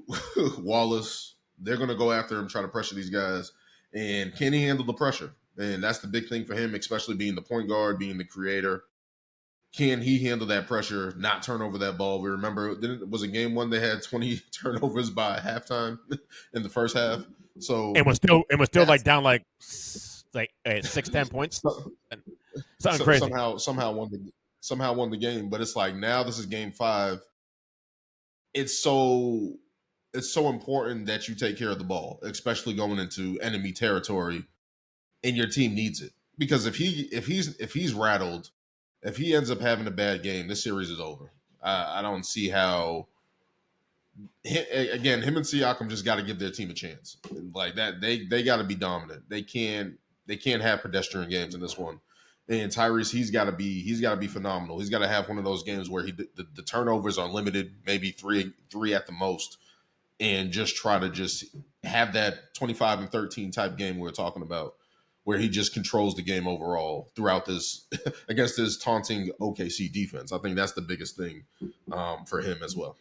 Wallace. They're going to go after him, try to pressure these guys. And can he handle the pressure? And that's the big thing for him, especially being the point guard, being the creator. Can he handle that pressure, not turn over that ball? We remember, was it game 1 they had 20 turnovers by halftime in the first half? So And was still like that's down like 6-10 points. so, Something crazy. somehow won the game. But it's like now this is game 5. It's so important that you take care of the ball, especially going into enemy territory, and your team needs it. Because if he's rattled, if he ends up having a bad game, this series is over. I don't see how. Again, him and Siakam just got to give their team a chance. Like that, they got to be dominant. They can't have pedestrian games in this one. And Tyrese, he's got to be phenomenal. He's got to have one of those games where the turnovers are limited, maybe three at the most, and just try to just have that 25-13 type game we're talking about, where he just controls the game overall throughout this against this taunting OKC defense. I think that's the biggest thing for him as well.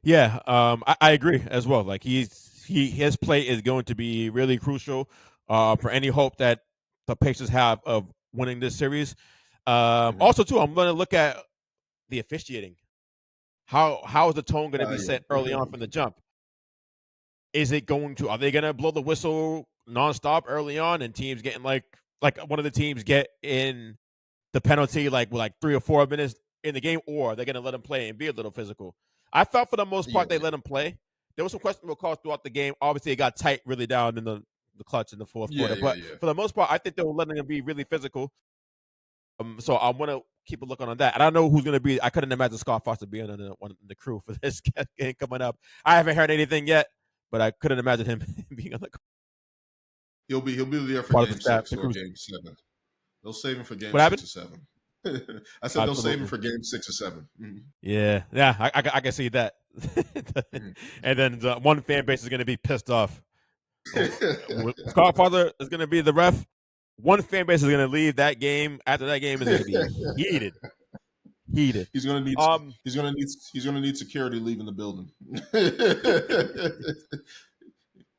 Yeah, I agree as well. Like his play is going to be really crucial for any hope that the Pacers have of winning this series. Mm-hmm. Also, too, I'm going to look at the officiating. How is the tone going to be set early Yeah. on from the jump? Are they going to blow the whistle nonstop early on, and teams getting like one of the teams get in the penalty like with like 3 or 4 minutes in the game, or they're going to let them play and be a little physical? I felt for the most Yeah, part they let them play. There was some questionable calls throughout the game. Obviously, it got tight really down in the clutch in the fourth yeah, quarter, yeah, but yeah. for the most part, I think they were letting them be really physical. So I want to keep a look on that. I don't know who's going to be. I couldn't imagine Scott Foster being on the crew for this game coming up. I haven't heard anything yet, but I couldn't imagine him being on the He'll be there for part of the game staff. 6 The or crew. game 7. They'll save him for game What 6 happened? or 7. I said they'll save him Absolutely. for game 6 or 7. Mhm. Yeah, yeah, I can see that. Mhm. And then one fan base is going to be pissed off. Scarfather is going to be the ref. One fan base is going to leave that game. After that game is going to be heated, heated. he's gonna need Um, he's gonna need security leaving the building.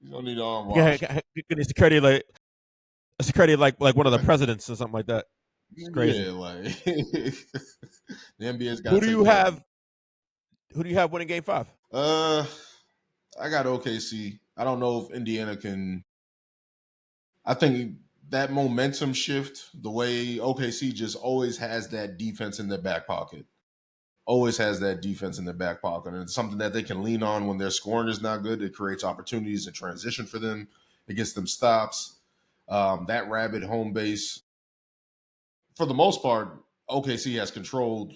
He's gonna need arm yeah, wash. security like one of the presidents or something like that. It's crazy. Yeah, like the NBA's Who got do to you take care of him. have? Who do you have winning game 5? Uh, I got OKC. I don't know if Indiana can. I think that momentum shift, the way OKC just always has that defense in their back pocket, always has that defense in their back pocket, and it's something that they can lean on when their scoring is not good. It creates opportunities in transition for them. It gets them stops. That rabid home base, for the most part, OKC has controlled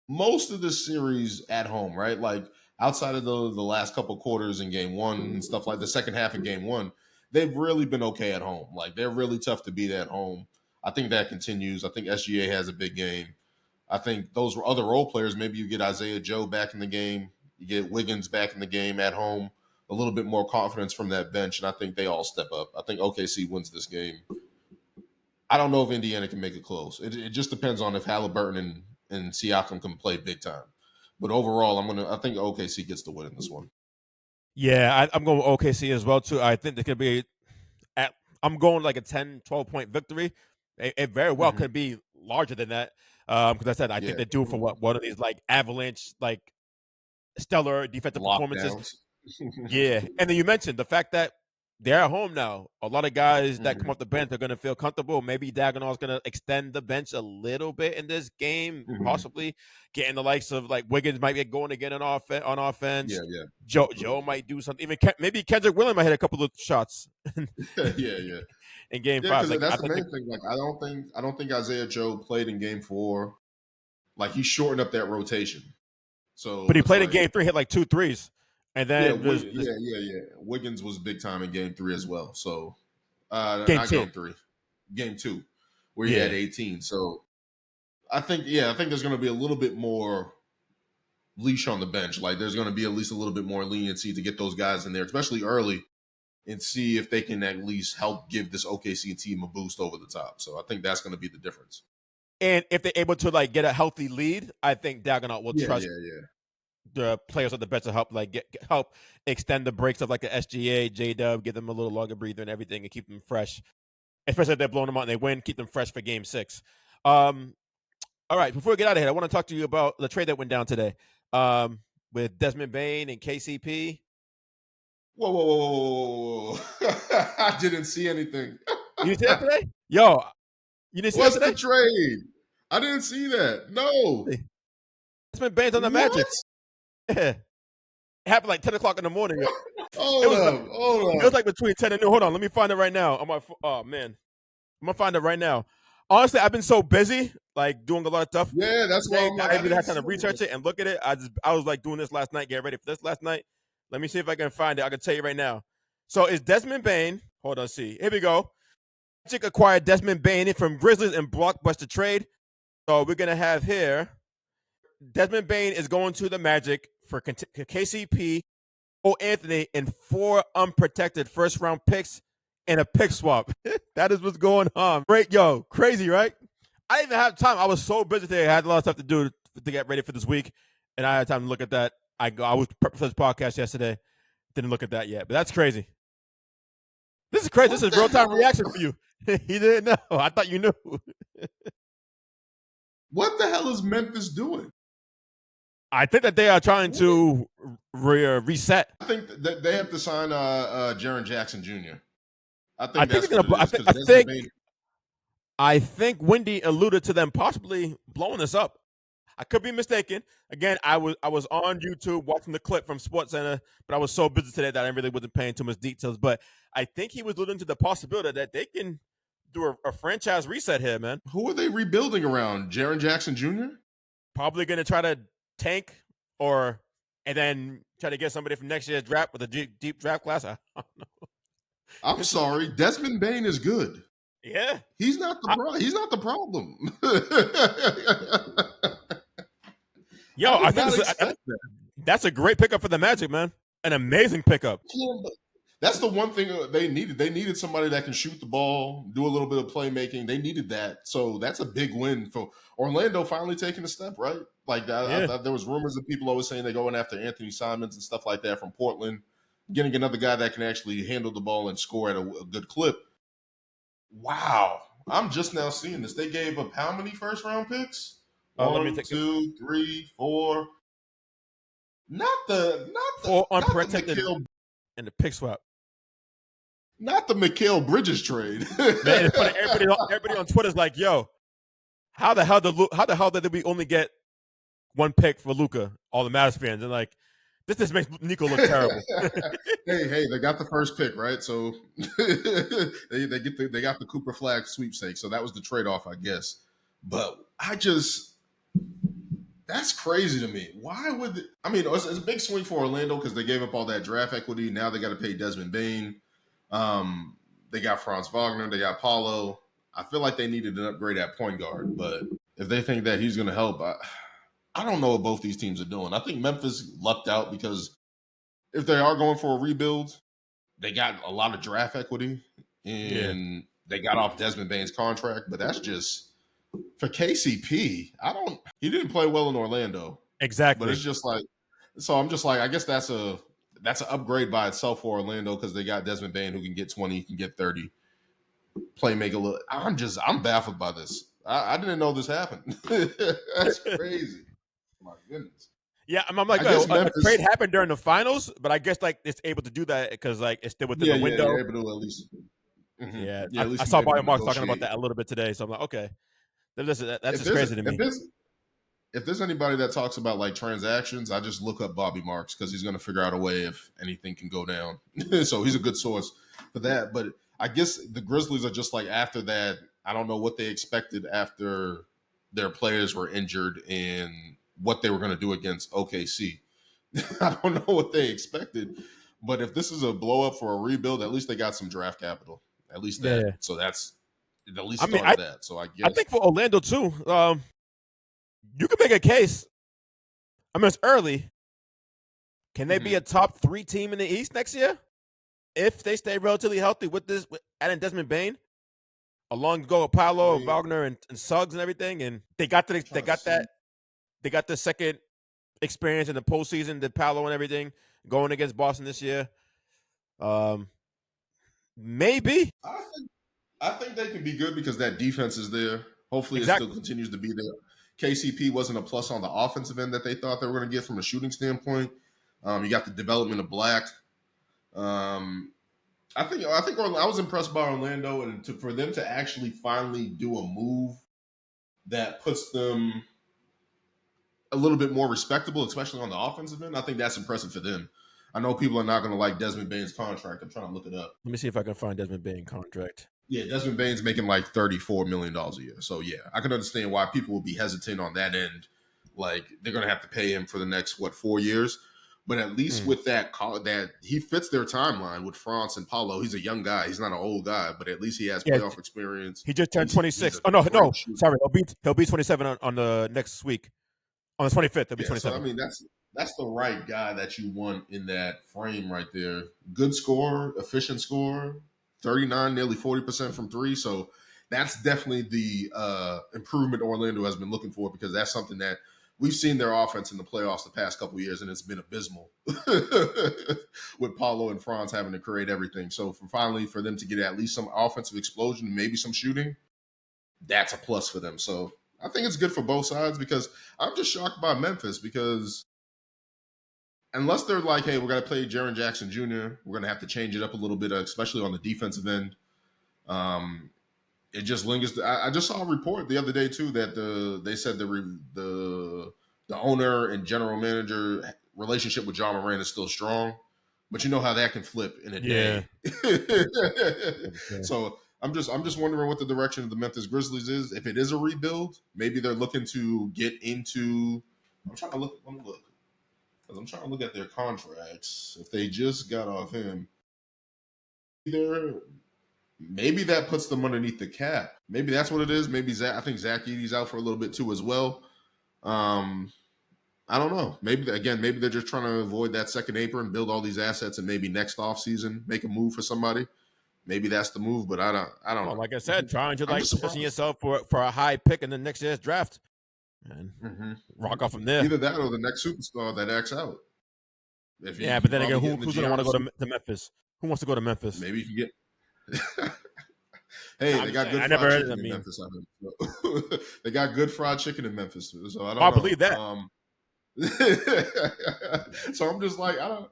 most of the series at home, right? Like outside of the last couple quarters in game 1 and stuff like the second half of game 1, they've really been okay at home. Like they're really tough to beat at home. I think that continues. I think SGA has a big game. I think those other role players, maybe you get Isaiah Joe back in the game, you get Wiggins back in the game at home, a little bit more confidence from that bench, and I think they all step up. I think OKC wins this game. I don't know if Indiana can make it close. It just depends on if Halliburton and Siakam can play big time. But overall, I think OKC gets the win in this one. Yeah, I'm going with OKC as well too. I think there could be at I'm going like a 10, 12 point victory. It very well Mm-hmm. could be larger than that. Because I said I think Yeah, they're due for one of these like avalanche like stellar defensive performances. lockdowns. Yeah, and then you mentioned the fact that they're at home now. A lot of guys that come Hmm. off the bench are going to feel comfortable. Maybe Dagnall's going to extend the bench a little bit in this game, Hmm. possibly getting the likes of like Wiggins might get going again on offense. Yeah, yeah. Joe might do something. Even maybe Kendrick Williams might hit a couple of shots Yeah, yeah. in Game Yeah, Five. because Like that's I the think, main thing. Like, I don't think Isaiah Joe played in Game 4. Like, he shortened up that rotation. but So he it's played in like, Game 3, hit like 2 threes, and yeah, then there's yeah. Wiggins was big time in Game 3 as well. So Game not Two. Game 3, Game 2, where he had Yeah, 18. So I think there's going to be a little bit more leash on the bench. Like, there's going to be at least a little bit more leniency to get those guys in there, especially early, and see if they can at least help give this OKC team a boost over the top. So I think that's going to be the difference. and if they're able to like get a healthy lead, I think Dagnall will Yeah, trust yeah, yeah. the players at the bench to help like help extend the breaks of like the SGA, J Dub, give them a little longer breather and everything, and keep them fresh. Especially if they're blowing them out and they win, keep them fresh for Game 6. All right, before we get out of here, I want to talk to you about the trade that went down today with Desmond Bane and KCP. Whoa, whoa, whoa, whoa, whoa, whoa. I didn't see anything. You didn't see that today? Yo, you didn't see that What's the today? trade? I didn't see that. No. Desmond Bane's on the What? Magic. Yeah. It happened like 10 o'clock in the morning. Yo. It Hold was up. it Hold was up. like between 10 and noon. Hold on, let me find it right now. Oh man. I'm gonna find it right now. Honestly, I've been so busy, like doing a lot of stuff Yeah, that's why today, I'm that like, I I really didn't had time see to research it. it and look at it. I was like doing this last night, get ready for this last night. Let me see if I can find it. I can tell you right now. So it's Desmond Bane. Hold on, see. Here we go. Magic acquired Desmond Bane from Grizzlies in blockbuster trade. So we're gonna have here Desmond Bane is going to the Magic for KCP, Anthony, and 4 unprotected first round picks and a pick swap. That is what's going on. Great, yo, crazy, right? I didn't even have time. I was so busy today. I had a lot of stuff to do to get ready for this week, and I had time to look at that. I was prepping for this podcast yesterday. Didn't look at that yet, but that's crazy. This is crazy. This What is the real time hell? reaction for you. He didn't know. I thought you knew. What the hell is Memphis doing? I think that they are trying What? to reset. I think that they have to sign Jaren Jackson Jr. I I think think that's they're what it gonna. is because Desmond Bane. I think Wendy alluded to them possibly blowing this up. I could be mistaken. Again, I was on YouTube watching the clip from Sports Center, but I was so busy today that I really wasn't paying too much details. But I think he was alluding to the possibility that they can do a franchise reset here, man. Who are they rebuilding around? Jaren Jackson Jr.? Probably going to try to tank or and then try to get somebody from next year's draft with a deep draft class. I'm This is sorry, Desmond Bane is good. yeah. He's he's not the problem. Yo, I I did think not this is, expect that. that's a great pickup for the Magic, man. An amazing pickup. Yeah, but that's the one thing they needed. They needed somebody that can shoot the ball, do a little bit of playmaking. They needed that. So that's a big win for Orlando finally taking a step, right? Like I Yeah. thought there was rumors of people always saying they're going after Anthony Simons and stuff like that from Portland, getting another guy that can actually handle the ball and score at a good clip. Wow. I'm just now seeing this. They gave up how many first round picks? Let me One, take two, three, four. four Not the unprotected Mikal and the pick swap. not the Mikal Bridges trade. Man, it's funny. Everybody on Twitter is like, "Yo, how the hell did we only get one pick for Luca?" All the Mavs fans and like, this just makes Nico look terrible. Hey, they got the first pick, right? So they got the Cooper Flag sweepstakes. So that was the trade off, I guess. But that's crazy to me. Why would I mean it's a big swing for Orlando because they gave up all that draft equity. Now they got to pay Desmond Bane. They got Franz Wagner. They got Paulo. I feel like they needed an upgrade at point guard, but if they think that he's going to help, I don't know what both these teams are doing. I think Memphis lucked out because if they are going for a rebuild, they got a lot of draft equity Yeah, and they got off Desmond Bane's contract, but that's just for KCP. He didn't play well in Orlando, but it's exactly. just like so I'm just like I guess that's an upgrade by itself for Orlando because they got Desmond Bane who can get 20, can get 30, play make a little. I'm baffled by this. I didn't know this happened. That's crazy. My goodness. Yeah, I'm like, I guess a trade Memphis. happened during the finals, but I guess like it's able to do that because like it's still within Yeah, the yeah, window. you're able to at least. Yeah, Yeah, at I least saw you're able Mario to Marks talking about negotiate. that a little bit today, so I'm like, okay, that's If just there's crazy to if me. there's if there's anybody that talks about like transactions, I just look up Bobby Marks because he's going to figure out a way if anything can go down. So he's a good source for that. But I guess the Grizzlies are just like after that. I don't know what they expected after their players were injured and what they were going to do against OKC. I don't know what they expected. But if this is a blow up for a rebuild, at least they got some draft capital. At least that. Yeah, So that's it at least I mean, started that. So I I guess think for Orlando too, you could make a case. I mean, it's early. Can they be mhm. a top 3 team in the East next year if they stay relatively healthy with this with adding Desmond Bane along to go with I Paolo, mean, Wagner, and Suggs and everything, and I'm trying to see. they got the second experience in the postseason, the Paolo and everything going against Boston this year. Um, maybe I think I think they can be good because that defense is there. Hopefully, it still exactly. continues to be there. KCP wasn't a plus on the offensive end that they thought they were going to get from a shooting standpoint. You got the development of Black. Um, I think I was impressed by Orlando, and for them to actually finally do a move that puts them a little bit more respectable, especially on the offensive end. I think that's impressive for them. I know people are not going to like Desmond Bane's contract. I'm trying to look it up. Let me see if I can find Desmond Bane contract. Yeah, Desmond Bane's making like $34 million a year. So yeah, I can understand why people will be hesitant on that end. Like they're gonna have to pay him for the next 4 years. But at least Hmm. with that he fits their timeline with France and Paulo. He's a young guy. He's not an old guy, but at least he has Yeah, playoff experience. he just turned He's 26. a Oh no, great no, shooter. sorry, he'll be 27 on the next week. On the 25th, he'll be Yeah, so I 27. mean that's the right guy that you want in that frame right there. Good score, efficient score, 39, nearly 40% from three. So that's definitely the improvement Orlando has been looking for because that's something that we've seen their offense in the playoffs the past couple of years, and it's been abysmal with Paulo and Franz having to create everything. So for them to get at least some offensive explosion, maybe some shooting, that's a plus for them. So I think it's good for both sides because I'm just shocked by Memphis because unless they're like, hey, we're going to play Jaren Jackson Jr., we're going to have to change it up a little bit, especially on the defensive end. Um, it just lingers. I just saw a report the other day too that they said the owner and general manager relationship with John Moran is still strong, but you know how that can flip in a Yeah. day. So I'm just wondering what the direction of the Memphis Grizzlies is. If it is a rebuild, maybe they're looking to get into. I'm trying to look. Let me look. Because I'm trying to look at their contracts. If they just got off him, either maybe that puts them underneath the cap. Maybe that's what it is. Maybe I think Zach Edey's out for a little bit too as well. Um, I don't know. Maybe they're just trying to avoid that second apron, build all these assets, and maybe next offseason make a move for somebody. Maybe that's the move, but I don't Well, know. like I said, trying to I'm like just position surprised. yourself for a high pick in the next year's draft and hmm rock off from there. Either that or the next superstar that acts out. If Yeah, you but can then again, probably get in the who's gonna want to go Giannis, to Memphis? Who wants to go to Memphis? maybe you can get. No, Hey, I'm they just got saying. good I never fried heard. chicken I in mean, Memphis. I heard. So, they got good fried chicken in Memphis, so I don't I know. believe that. So I'm just like, I don't.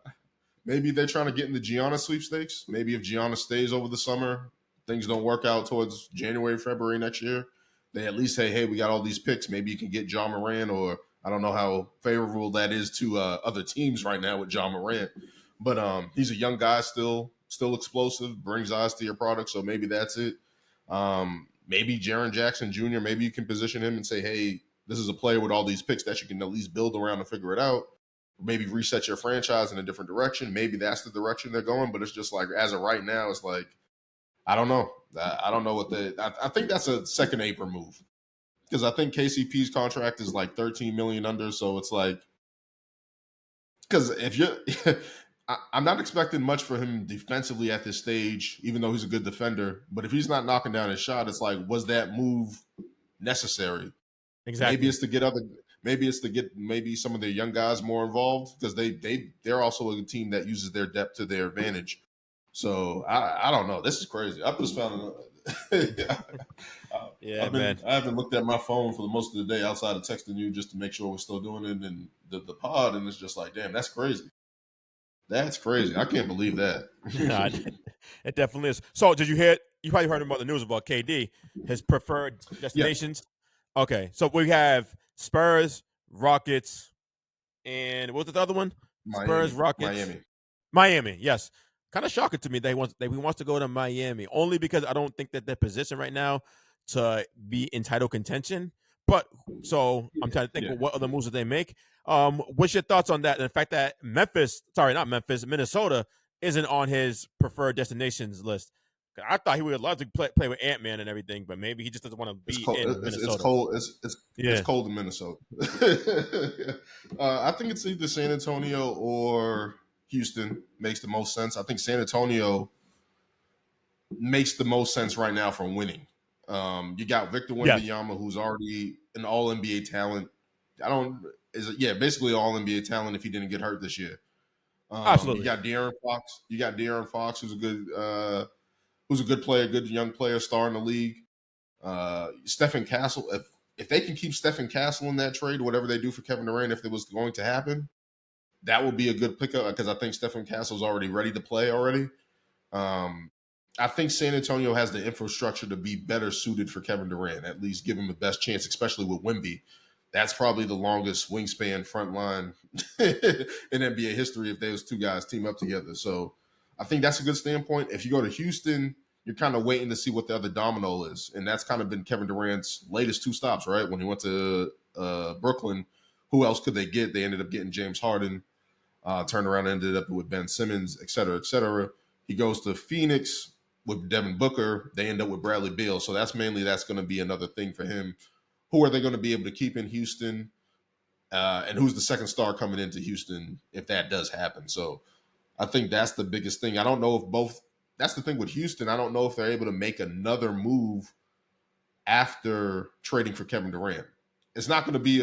Maybe they're trying to get in the Giannis sweepstakes. Maybe if Giannis stays over the summer, things don't work out towards January, February next year. They at least say, hey, we got all these picks. Maybe you can get John Morant, or I don't know how favorable that is to other teams right now with John Morant. But he's a young guy, still explosive, brings eyes to your product. So maybe that's it. Maybe Jaren Jackson Jr. Maybe you can position him and say, hey, this is a player with all these picks that you can at least build around and figure it out. Maybe reset your franchise in a different direction. Maybe that's the direction they're going. But it's just like as of right now, it's like I don't know. I don't know what I think that's a second apron move because I think KCP's contract is like 13 million under. So it's like because if you're, I'm not expecting much for him defensively at this stage, even though he's a good defender. But if he's not knocking down his shot, it's like, was that move necessary? Maybe Exactly. it's to get other. Maybe it's to get maybe some of their young guys more involved because they're also a team that uses their depth to their advantage. So I don't know. This is crazy. I just found. Yeah, man. I haven't looked at my phone for the most of the day outside of texting you just to make sure we're still doing it and the pod, and it's just like, damn, that's crazy. That's crazy. I can't believe that. Nah, it definitely is. So, did you hear? You probably heard about the news about KD, his preferred Yeah, destinations. Okay, so we have Spurs, Rockets, and what was the other one? Spurs, Rockets, Miami. Miami. Yes, kind of shocking to me that he wants to go to Miami only because I don't think that they're positioned right now to be in title contention. But so I'm Yeah, trying to think yeah. of what other moves did they make. What's your thoughts on that? And the fact that not Memphis, Minnesota isn't on his preferred destinations list. I thought he would love to play with Ant Man and everything, but maybe he just doesn't want to It's be cold. in It's Minnesota. cold. It's Yeah. cold in Minnesota. I think it's either San Antonio or Houston makes the most sense. I think San Antonio makes the most sense right now for winning. You got Victor Yes. Wembanyama, who's already an All NBA talent. I don't is it, yeah, basically All NBA talent if he didn't get hurt this year. You Absolutely. got De'Aaron Fox. You got De'Aaron Fox, who's a good player, good young player, star in the league. Stephen Castle. If they can keep Stephen Castle in that trade, whatever they do for Kevin Durant, if it was going to happen, that would be a good pickup because I think Stephen Castle's already ready to play already. Um, I think San Antonio has the infrastructure to be better suited for Kevin Durant, at least give him the best chance, especially with Wemby. That's probably the longest wingspan front line in NBA history if those two guys team up together. So I think that's a good standpoint. If you go to Houston, you're kind of waiting to see what the other domino is. And that's kind of been Kevin Durant's latest two stops, right? When he went to Brooklyn, who else could they get? They ended up getting James Harden, turned around and ended up with Ben Simmons, et cetera, et cetera. He goes to Phoenix with Devin Booker. They end up with Bradley Beal. So that's going to be another thing for him. Who are they going to be able to keep in Houston? And who's the second star coming into Houston if that does happen? So I think that's the biggest thing. I don't know if both. That's the thing with Houston. I don't know if they're able to make another move after trading for Kevin Durant. It's not going to be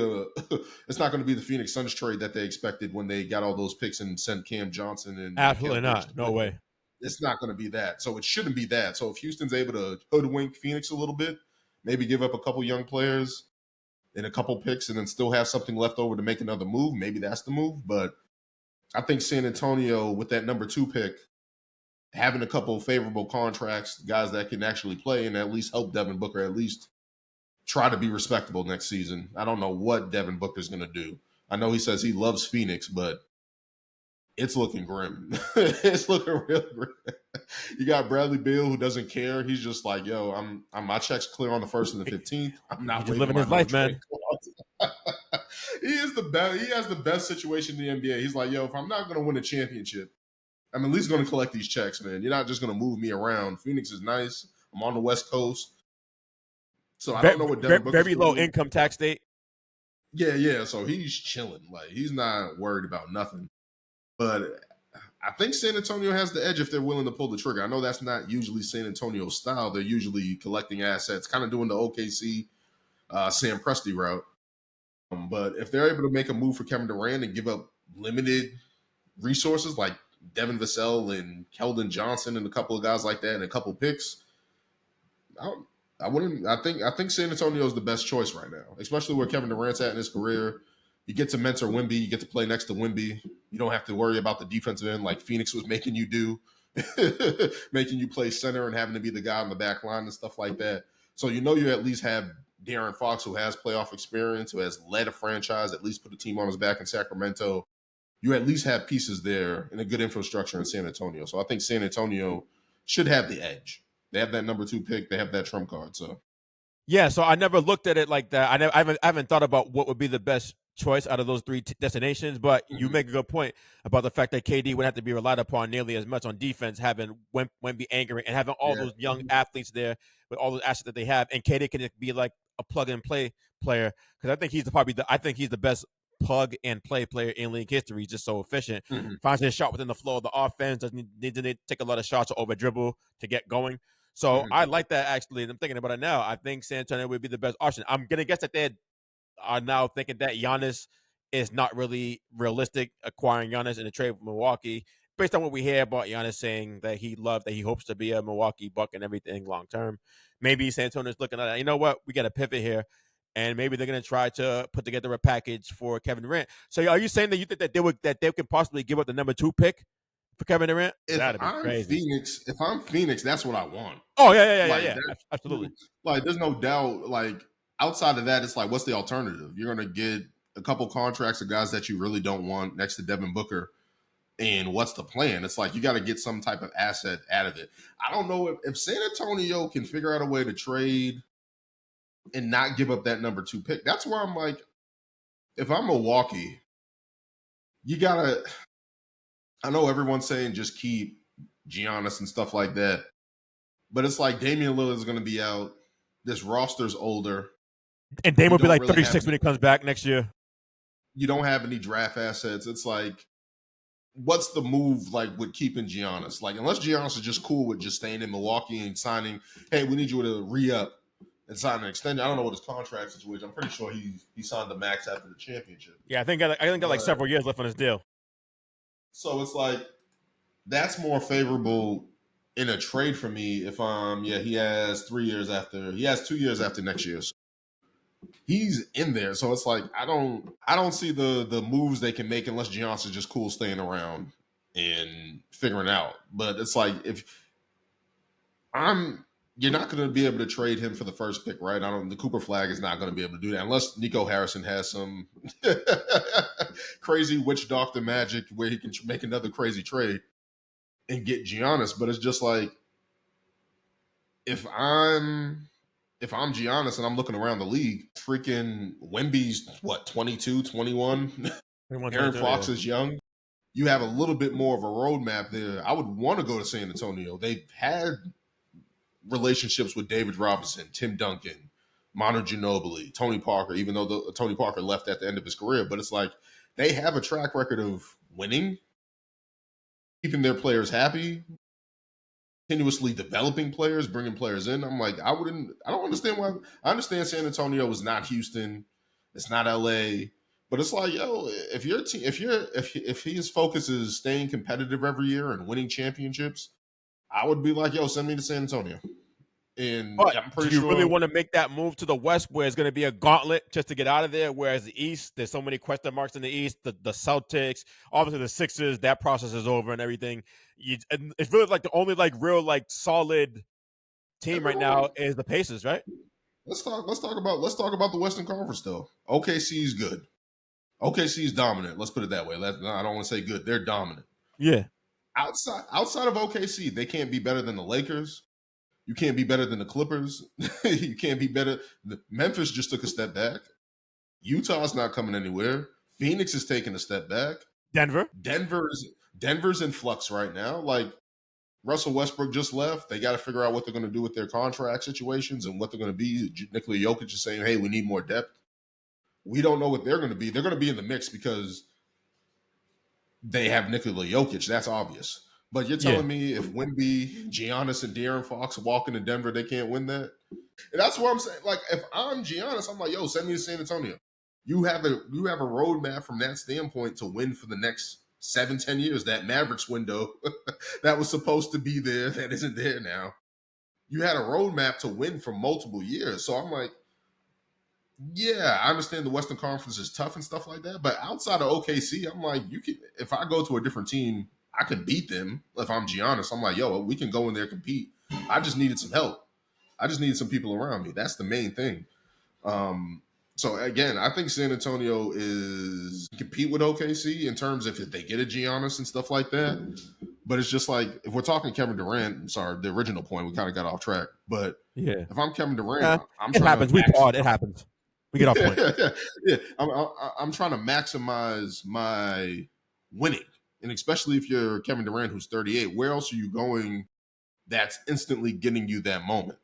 it's not going to be the Phoenix Suns trade that they expected when they got all those picks and sent Cam Johnson and Absolutely Mikal Bridges not. to No Brooklyn. way. It's not going to be that. So it shouldn't be that. So if Houston's able to hoodwink Phoenix a little bit, maybe give up a couple young players and a couple picks and then still have something left over to make another move, maybe that's the move. But I think San Antonio with that number 2 pick, having a couple favorable contracts, guys that can actually play and at least help Devin Booker at least try to be respectable next season. I don't know what Devin Booker's going to do. I know he says he loves Phoenix, but it's looking grim. It's looking real grim. You got Bradley Beal who doesn't care. He's just like, yo, I'm my check's clear on the 1st and the 15th. I'm He's not just waiving living my his no life, trade man. clause. He is the best. He has the best situation in the NBA. He's like, yo, if I'm not going to win a championship, I'm at least going to collect these checks, man. You're not just going to move me around. Phoenix is nice. I'm on the West Coast. So I don't Very, know what Devin Booker's very going to low do. income tax state. Yeah, yeah. So he's chilling. Like he's not worried about nothing. But I think San Antonio has the edge if they're willing to pull the trigger. I know that's not usually San Antonio's style. They're usually collecting assets, kind of doing the OKC Sam Presti route. But if they're able to make a move for Kevin Durant and give up limited resources like Devin Vassell and Keldon Johnson and a couple of guys like that and a couple picks, I, I wouldn't. I think San Antonio is the best choice right now, especially where Kevin Durant's at in his career. You get to mentor Wemby. You get to play next to Wemby. You don't have to worry about the defensive end like Phoenix was making you do, making you play center and having to be the guy on the back line and stuff like that. So you know you at least have De'Aaron Fox, who has playoff experience, who has led a franchise, at least put a team on his back in Sacramento. You at least have pieces there and a good infrastructure in San Antonio. So I think San Antonio should have the edge. They have that number 2 pick. They have that trump card. So Yeah, so I never looked at it like that. I haven't thought about what would be the best choice out of those three destinations. But you mhm, make a good point about the fact that KD would have to be relied upon nearly as much on defense, having Wemby angering and having all yeah, those young athletes there with all those assets that they have, and KD can be like a plug and play player because I think I think he's the best plug and play player in league history. He's just so efficient, mhm, finds his shot within the flow of the offense, doesn't need to take a lot of shots or over dribble to get going. So mhm, I like that actually. And I'm thinking about it now. I think San Antonio would be the best option. I'm gonna guess that they are now thinking that Giannis is not really realistic acquiring Giannis in the trade with Milwaukee. based on what we hear about Giannis saying that he hopes to be a Milwaukee Buck and everything long term, maybe San Antonio's looking at it. You know what? We got to pivot here, and maybe they're going to try to put together a package for Kevin Durant. So, are you saying that you think that they could possibly give up the number 2 pick for Kevin Durant? That'd be crazy. If I'm Phoenix, that's what I want. Oh yeah. Like that, Absolutely. like there's no doubt. Like outside of that, it's like, what's the alternative? You're gonna get a couple contracts of guys that you really don't want next to Devin Booker. And what's the plan? It's like you got to get some type of asset out of it. I don't know if San Antonio can figure out a way to trade and not give up that number 2 pick. That's where I'm like, if I'm Milwaukee, you gotta. I know everyone's saying just keep Giannis and stuff like that, but it's like Damian Lillard is going to be out. This roster's older. And Dame You will be don't like really 36 when he comes back next year. you don't have any draft assets. It's like, what's the move like with keeping Giannis? Like, unless Giannis is just cool with just staying in Milwaukee and signing, hey, we need you to re-up and sign an extension. I don't know what his contract situation. I'm pretty sure he signed the max after the championship. Yeah, I think got like several years left on his deal. So it's like that's more favorable in a trade for me. If he has 3 years after he has 2 years after next year. So he's in there. So it's like I don't see the moves they can make unless Giannis is just cool staying around and figuring out. But it's like if you're not going to be able to trade him for the first pick, right? The Cooper Flag is not going to be able to do that unless Nico Harrison has some crazy witch doctor magic where he can make another crazy trade and get Giannis. But it's just like if I'm Giannis and I'm looking around the league, freaking Wemby's what, 22, 21? Aaron Fox is young. You have a little bit more of a roadmap there. I would want to go to San Antonio. They've had relationships with David Robinson, Tim Duncan, Manu Ginobili, Tony Parker, even though Tony Parker left at the end of his career. But it's like they have a track record of winning, keeping their players happy, continuously developing players, bringing players in. I'm like, I don't understand why. I understand San Antonio is not Houston, it's not LA, but it's like, yo, if your team, if his focus is staying competitive every year and winning championships, I would be like, yo, send me to San Antonio. And But I'm do pretty you sure. really want to make that move to the West where it's going to be a gauntlet just to get out of there? Whereas the East, there's so many question marks in the East. The Celtics, obviously the Sixers, that process is over and everything. And it's really like the only like real like solid team right now is the Pacers, right? Let's talk about the Western Conference though. OKC is good. OKC is dominant. Let's put it that way. I don't want to say good. They're dominant. Yeah. Outside of OKC, they can't be better than the Lakers. You can't be better than the Clippers. You can't be better. Memphis just took a step back. Utah's not coming anywhere. Phoenix is taking a step back. Denver's in flux right now. Like Russell Westbrook just left. They got to figure out what they're going to do with their contract situations and what they're going to be. Nikola Jokic is saying, hey, we need more depth. We don't know what they're going to be. They're going to be in the mix because they have Nikola Jokic. That's obvious. But you're telling me if Wemby, Giannis, and De'Aaron Fox walk into Denver, they can't win that? And that's what I'm saying. Like, if I'm Giannis, I'm like, yo, send me to San Antonio. You have a roadmap from that standpoint to win for the next 7-10 years. That Mavericks window that was supposed to be there, that isn't there now. You had a roadmap to win for multiple years. So I'm like, yeah, I understand the Western Conference is tough and stuff like that, but outside of OKC, I'm like, if I go to a different team, I can beat them. If I'm Giannis, I'm like, yo, we can go in there and compete. I just needed some help. I just needed some people around me. That's the main thing. So again, I think San Antonio is compete with OKC in terms of if they get a Giannis and stuff like that. But it's just like if we're talking Kevin Durant, sorry, the original point, we kind of got off track. But if I'm Kevin Durant, I'm it trying happens. to We pod. It happens. We get off point. Yeah. I'm trying to maximize my winning, and especially if you're Kevin Durant, who's 38. Where else are you going? That's instantly getting you that moment.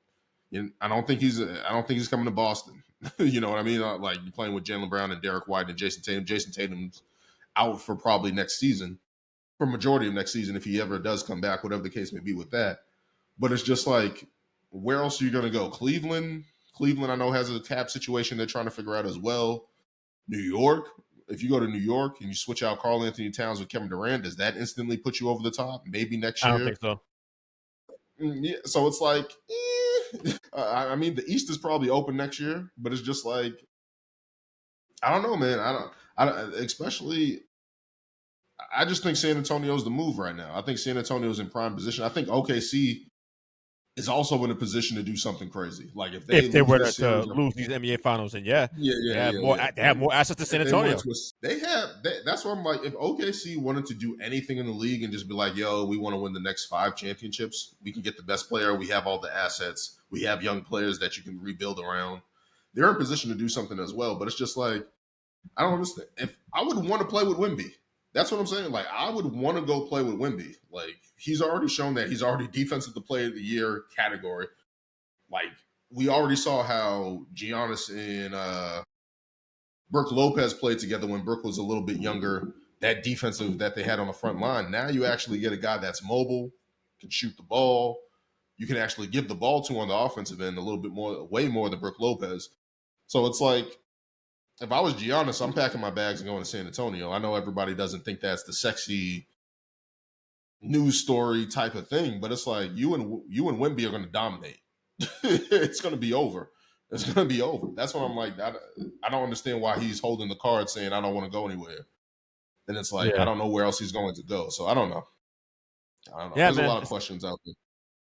And I don't think he's coming to Boston. You know what I mean? Like you're playing with Jaylen Brown and Derek White and Jason Tatum. Jason Tatum's out for probably next season, for majority of next season if he ever does come back, whatever the case may be with that. But it's just like, where else are you going to go? Cleveland, I know, has a cap situation they're trying to figure out as well. New York, if you go to New York and you switch out Karl Anthony Towns with Kevin Durant, does that instantly put you over the top? Maybe next I don't year. think so. Yeah, so it's like, I mean, the East is probably open next year, but it's just like, I don't know, man. I don't, especially. I just think San Antonio's the move right now. I think San Antonio's in prime position. I think OKC is also in a position to do something crazy. Like if they If they lose were this to series, lose these NBA finals, and yeah, yeah, they yeah, have yeah, more. yeah. They have more assets to San If they wanted Antonio. to, that's why I'm like, if OKC wanted to do anything in the league and just be like, yo, we want to win the next 5 championships, we can get the best player, we have all the assets, we have young players that you can rebuild around. They're in position to do something as well. But it's just like, I don't understand. If I would want to play with Wemby, that's what I'm saying. Like, I would want to go play with Wemby. Like, he's already shown that he's already defensive player of the year category. Like, we already saw how Giannis and Brooke Lopez played together when Brooke was a little bit younger. That defensive that they had on the front line. Now you actually get a guy that's mobile, can shoot the ball. You can actually give the ball to on the offensive end a little bit more, way more than Brooke Lopez. So it's like, if I was Giannis, I'm packing my bags and going to San Antonio. I know everybody doesn't think that's the sexy news story type of thing, but it's like you and Wemby are going to dominate. It's going to be over. It's going to be over. That's why I'm like, I don't understand why he's holding the card saying I don't want to go anywhere. And it's like I Yeah, don't know where else he's going to go. So I don't know. I don't know. yeah, There's a man. lot of questions out there.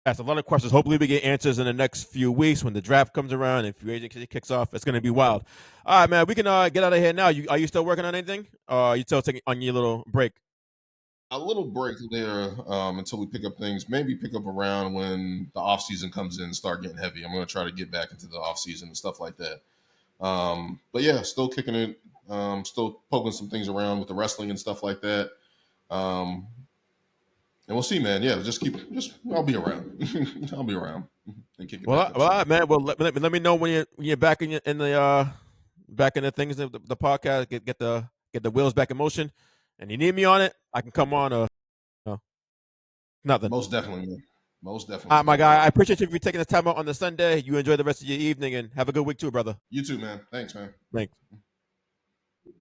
That's a lot of questions. Hopefully, we get answers in the next few weeks when the draft comes around and free agency kicks off. It's going to be wild. All right, man. We can get out of here now. Are you still working on anything? Are you still taking on your little break? A little break there until we pick up things. Maybe pick up around when the off season comes in and start getting heavy. I'm going to try to get back into the off season and stuff like that. But yeah, still kicking it. Still poking some things around with the wrestling and stuff like that. Um, and we'll see, man. Yeah, I'll be around. I'll be around and kick it back up All soon. right, man. Well, let me know when you're back in the back in the things of the podcast. Get the wheels back in motion. And you need me on it, I can come on. No, nothing. Most definitely, man. Most All definitely, right, my man. guy. I appreciate you for taking the time out on the Sunday. You enjoy the rest of your evening and have a good week too, brother. You too, man. Thanks, man. Thanks.